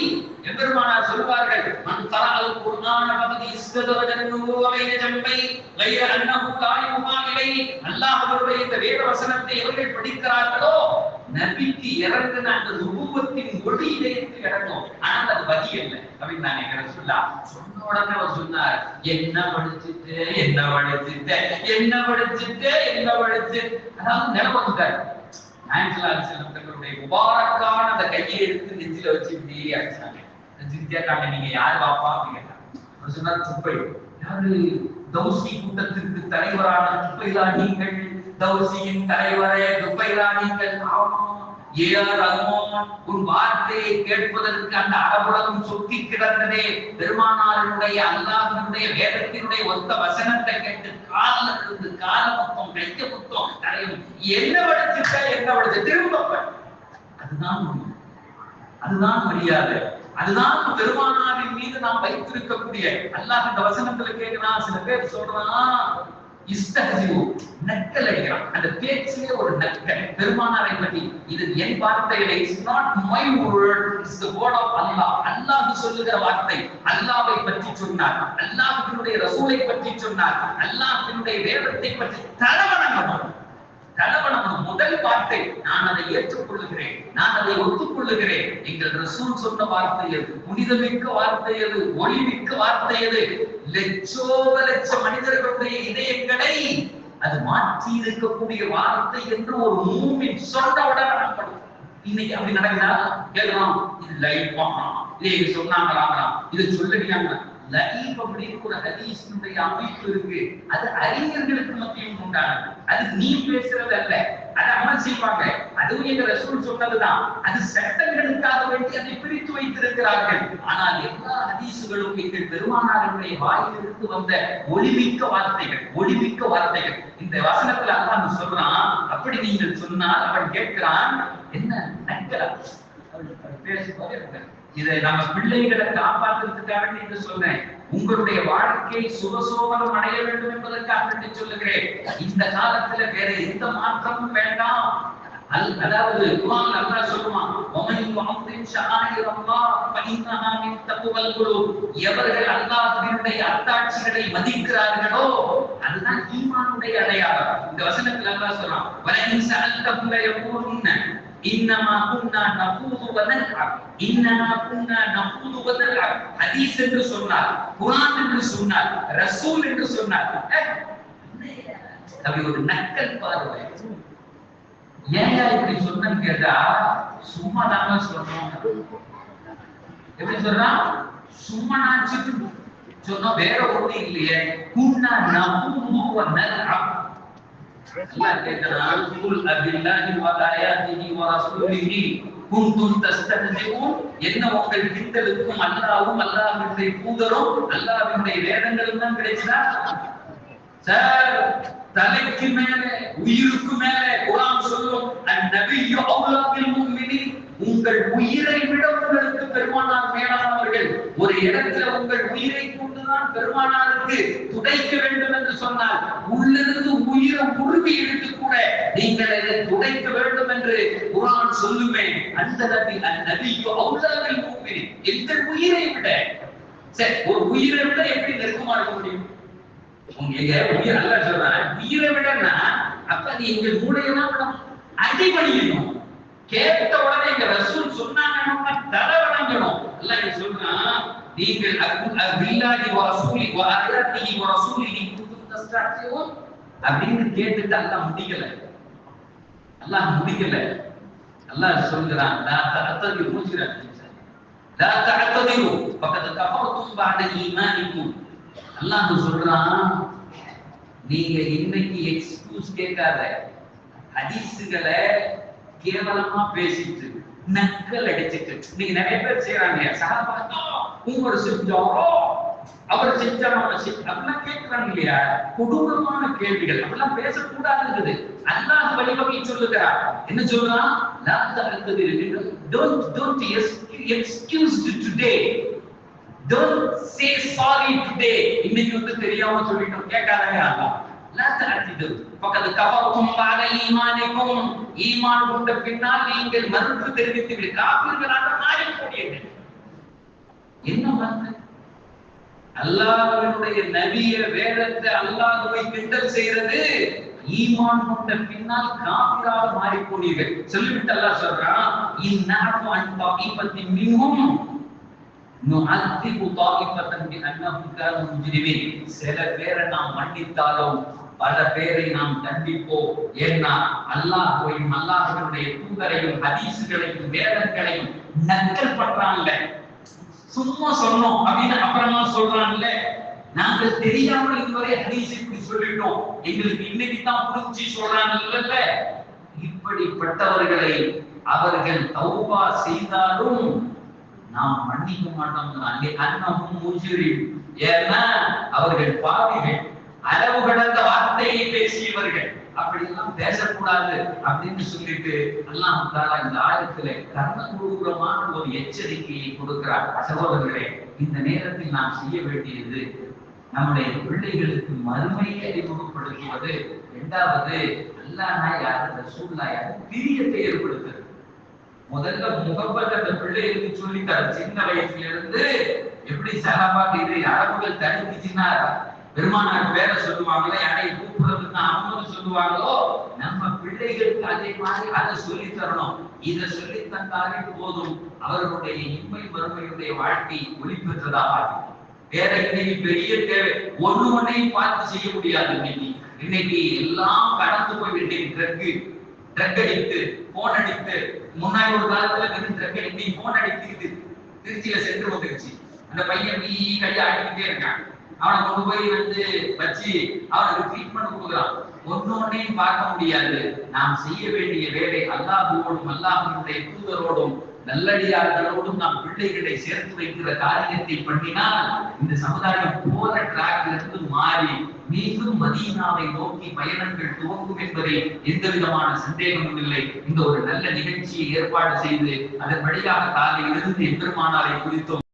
எம்பெருமானார் சொல்வார்கள், மன் தரல் குர்ஆன பகதி இஸ்ததரஜன்னு வலைன ஜம்பை கைர அன்னஹு காயிமுமா இலை. அல்லாஹ்வுடைய இந்த வேத வசனத்தை எவர்கள் படிக்கிறார்களோ நபிக்கு இறங்கின அந்த நுபுவத்தின் ஒளி இதயத்தில் இறங்கும். ஆனால் அது வகி இல்லை அப்படின்னு நான் எங்களை சொன்ன உடனே அவர் சொன்னார், என்ன படிச்சுட்டு என்ன படிச்சுட்டு என்ன படிச்சுட்டு என்ன படிச்சு, அதாவது நிலவந்தார். தங்களுடைய முபாரக்கான அந்த கையை எடுத்து நெஞ்சில வச்சு இப்படியே அடிச்சாங்க. கேட்டாங்க, நீங்க யாரு பாப்பா அப்படின்னு கேட்டாங்க. சொன்னார், துப்பை. யாரு? தௌசி கூட்டத்திற்கு தலைவரான துப்பைலா நீங்கள், தௌசியின் தலைவரே துப்பைலா நீங்கள். உன் வார்த்தையை கேட்பதற்கு அந்த அரபுலகம் சொக்கி கிடந்ததே. பெருமானாருடைய அல்லாஹ்வுடைய வேதத்தினுடைய ஒத்த வசனத்தை கேட்டு கால இருந்து கால மொத்தம் கைக்க மொத்தம் தலையும் என்ன படிச்சுட்ட என்ன படிச்ச திரும்ப. அதுதான் மரியாதை. அதுதான் பெருமானாரின் மீது நாம் வைத்திருக்கக்கூடிய. அல்லாஹ் இந்த வசனத்துல கேட்கிறான். சில பேர் சொல்றான் இஸ்தஹ்ஜிவு, நக்கல் அடிக்கிறான். அந்த பேச்சிலே ஒரு நக்கல். பெருமானாரை பற்றி இது என் வார்த்தைகளே, it's not my word, it's the word of Allah. Allah சொல்லுகிற வார்த்தை. அல்லாஹ்வை பற்றி சொன்னார், அல்லாஹ்வினுடைய ரசூலை பற்றி சொன்னார், அல்லாஹ்வினுடைய வேதத்தை பற்றி தலவணங்கணும். முதல் வார்த்தை, நான் அதை ஏற்றுக்கொள்ளுகிறேன், நான் அதை ஒத்துக்கொள்ளுகிறேன். எங்கள் ரசூல் சொன்ன வார்த்தை எது? புனிதமிக்க வார்த்தை எது? ஒளிமிக்க வார்த்தை எது? லட்ச மனிதர்களுடைய இதயங்களை அது மாற்றி இருக்கக்கூடிய வார்த்தை என்று ஒரு மூமின் சொன்னவுடன் நடக்கும். இன்னைக்கு அப்படி நடக்குதா? கேட்கலாம், இது லைவ் பண்ணலாம், இதை சொன்னாங்களா, இதை சொல்லுகிறாங்க. லைவ் அப்படின்னு ஒரு ஹதீஸினுடைய அமைப்பு இருக்கு. அது அறிஞர்களுக்கு மத்தியும் உண்டானது. அது நீ பேசுறது அல்ல, அதை அமல் செய்வாங்க. அதுவும் எங்க ரசூல் சொன்னதுதான். அது சட்டங்களுக்காக வேண்டி அதை பிரித்து வைத்திருக்கிறார்கள். ஆனால் எல்லா ஹதீஸுகளும் எங்கள் பெருமானாருடைய வாயிலிருந்து வந்த ஒளிமிக்க வார்த்தைகள், ஒளிமிக்க வார்த்தைகள். இந்த வசனத்துல அல்லாஹ் சொல்றான், அப்படி நீங்கள் சொன்னால் அவன் கேட்கிறான், என்ன நக்கலா பேசுவாங்க. இதை நம்ம பிள்ளைகளை காப்பாற்றுறதுக்காக என்று சொல்றேன். உங்களுடைய வாழ்க்கை சுகசோபனம் அடைய வேண்டும் என்பதற்காக சொல்லுகிறேன். இந்த காலத்துல வேற எந்த மாற்றமும் வேண்டாம். அதாவது குர்ஆன் அல்லாஹ் சொல்லுவான், வமன் வஅத்தின் ஷஆயிரல்லாஹ் ஃபஇன்னஹா மின் தக்வல் குலூப். எவர்கள் அல்லாஹ்வினுடைய அத்தாட்சிகளை மதிக்கிறார்களோ அதுதான் ஈமானுடைய அடையாளம். இந்த வசனத்தில் அல்லாஹ் சொல்றான், வலஇன் ஸஅல்தஹும் லயகூலுன்ன இன்னமா குன்னா நஃபூது வ நல்அப், இன்னமா குன்னா நஃபூது வ நல்அப். ஹதீஸ் என்று சொன்னார், குர்ஆன் என்று சொன்னார், ரசூல் என்று சொன்னார். அப்படி ஒரு நக்கல் பார்வை. ஏன் இப்படி சொன்னேன்னு கேட்டா, சும்மா தாங்க சொல்றோம். எப்படி சொல்றான்? சும்மா நாச்சிட்டு சொன்னோம், வேற ஒண்ணு இல்லையே. குன்னா நஃபூது வ நல்அப். அல்லாஹ் கேக்குறான், குல் அபில்லாஹி வ ஆயாத்திஹி வ ரசூலிஹி குன்தும் தஸ்தஹ்ஜிஊன். என்ன உங்கள் கிண்டலுக்கும் அல்லாஹ்வும் அல்லாஹ்வுடைய தூதரும் அல்லாஹ்வுடைய வேதங்களும் தான் கிடைச்சதா? சார், தலைக்கு மேலே உயிருக்கு மேலே குர்ஆன் சொல்லும், அன்-நபிய்யு அவ்லா பில் முஃமினீன். உங்கள் உயிரை விட உங்களுக்கு பெருமானார் மேலானவர்கள். ஒரு இடத்துல உங்கள் உயிரை கொண்டுதான் பெருமானாருக்கு துடைக்க வேண்டும் என்று சொன்னால், உள்ளிருந்து உயிரை உருவி எடுத்து கூட நீங்கள் இதை துடைக்க வேண்டும் என்று குர்ஆன் சொல்லுமே. அந்த நபி அன்-நபிய்யு அவ்லா பில் முஃமினீன், எங்கள் உயிரை விட. சரி, ஒரு உயிரை விட எப்படி நெருக்கமா இருக்க முடியும்? உங்க உயிர் அல்லாஹ் சொல்றான், உயிரை விடனா அப்ப நீ எங்கள் மூளையெல்லாம் விட அடிபணியணும். கேட்ட உடனே எங்க ரசூல் சொன்னாங்க தலை வணங்கணும். அல்லாஹ் சொல்றான், நீங்கள் அபில்லாஹி வ ரசூலி வ ஆயாத்திஹி வ ரசூலிஹி குன்தும் தஸ்தஹ்ஜிஊன் அப்படின்னு கேட்டுட்டு அல்லாஹ் முடிக்கல. அல்லாஹ் சொல்றான், லா தஅத்ததிரு முஜ்ரிம், லா தஅத்ததிரு ஃபகத் கஃபர்தும் பஅத ஈமானிக்கும். அல்லாஹ் சொல்றான், நீங்க இன்னைக்கு எக்ஸ்கியூஸ் கேட்காத. ஹதீஸ்களை கேவலமா பேசிட்டு நக்கல் அடிச்சிட்டு நீங்க நிறைய பேர் செய்யறாங்க. சஹாபாக்கள் உங்களோட செஞ்சோரோ அவர் செஞ்சாரோ அப்படிலாம் கேட்கறாங்க இல்லையா? கொடூரமான கேள்விகள். அப்படிலாம் பேசக்கூடாதுங்கிறது அல்லாஹ் வழிவகை சொல்லுகிறார். என்ன சொல்றான்? லா தஅத்ததிரு, don't excuse today, don't say sorry today. இன்னைக்கு வந்து தெரியாம சொல்லிட்டோம் கேட்காதங்க. அல்லாஹ் லா தஅதிது ஃபகத் கஃபர்தும் பஅத ஈமானிக்கும், ஈமான் கொண்ட பின்னால் நீங்கள் மறுப்பு தெரிவித்து காஃபிர்களாக மாறி போனீர்கள். என்ன மறுப்பு? அல்லாஹ்வுடைய நபிய வேதத்தை அல்லாஹ்வை கிண்டல் செய்யறது ஈமான் கொண்ட பின்னால் காஃபிராக மாறி போனீர்கள். சொல்லிவிட்டு அல்லாஹ் சொல்றான், இன்னஹு அன் தாயிபத்தின் மின்ஹும் நுஅத்திபு தாயிபத்தன் பிஅன்னஹும் கானூ முஜ்ரிமீன். சில பேரை நாம் மன்னித்தாலும் பல பேரை நாம் தண்டிப்போம். ஏன்னா அல்லாஹ்வையும் அல்லாஹ்வுடைய தூதரையும் ஹதீஸ்களையும் வேதங்களையும் நக்கல் பண்றான்ல, சும்மா சொன்னோம் அப்படின்னு அப்புறமா சொல்றான்ல, நாங்கள் தெரியாமல் இதுவரை ஹதீஸ் இப்படி சொல்லிட்டோம், எங்களுக்கு இன்னைக்கு தான் புரிஞ்சு சொல்றாங்கல்ல. இப்படிப்பட்டவர்களை அவர்கள் தௌபா செய்தாலும் நாம் மன்னிக்க மாட்டோம். அன்னஹும் முஜ்ரிம், ஏன்னா அவர்கள் பாவிகள், அளவு கடந்த வார்த்தையை பேசியவர்கள், அப்படி எல்லாம் பேசக்கூடாது அப்படின்னு சொல்லிட்டு அல்லாஹ் தஆலா இந்த ஆயத்திலே கர்மபூர்வமான ஒரு எச்சரிக்கையை கொடுக்கிறார். சகோதரர்களே, இந்த நேரத்தில் நாம் செய்ய வேண்டியது நம்முடைய பிள்ளைகளுக்கு மறுமையை அறிமுகப்படுத்துவது. இரண்டாவது, அல்லாஹ்னா யாரு, ரசூலுல்லாஹ் யாரு, பிரியத்தை ஏற்படுத்துறது. முதல்ல முகப்பத் அந்த பிள்ளைகளுக்கு சொல்லித்தர, சின்ன வயசுல இருந்து. எப்படி சஹாபாக்கள் அரபுகள் தடுத்துச்சுன்னா பெருமானார் பேரை சொல்லுவாங்களோ, யாரை கூப்பிடுறதுன்னு அவங்க சொல்லுவாங்களோ, நம்ம பிள்ளைகளுக்கு அதே மாதிரி அதை சொல்லி தரணும். இதை சொல்லி தந்தாலே போதும், அவர்களுடைய இன்மை மறுமையுடைய வாழ்க்கை ஒளி பெற்றதாக ஆகும். வேற இன்னைக்கு பெரிய தேவை ஒன்னையும் பார்த்து செய்ய முடியாது. இன்னைக்கு எல்லாம் கடந்து போய் ட்ரக் அடித்து போன் அடித்து, முன்னாடி ஒரு காலத்துல வெறும் ட்ரக் அடித்து போன் அடித்து திருச்சியில சென்று வந்துருச்சு. அந்த பையன் கையா அடிக்கிட்டே இருக்கான். அவனை கொண்டு போய் வச்சு அவனுக்கு ட்ரீட்மெண்ட் கொடுக்குறான். ஒன்னையும் பார்க்க முடியாது. நாம் செய்ய வேண்டிய வேலை அல்லாஹ்வோடும் அல்லாஹ்வுடைய தூதரோடும் நல்லடியார்களோடும் நாம் பிள்ளைகளை சேர்த்து வைக்கிற காரியத்தை பண்ணினால் இந்த சமுதாயம் போற டிராக்ல இருந்து மாறி மீண்டும் மதீனாவை நோக்கி பயணங்கள் துவங்கும் என்பதை எந்த விதமான சந்தேகமும் இல்லை. இந்த ஒரு நல்ல நிகழ்ச்சியை ஏற்பாடு செய்து அதன் வழியாக காலையிலிருந்து எம்பெருமானாரை குறித்தோம்.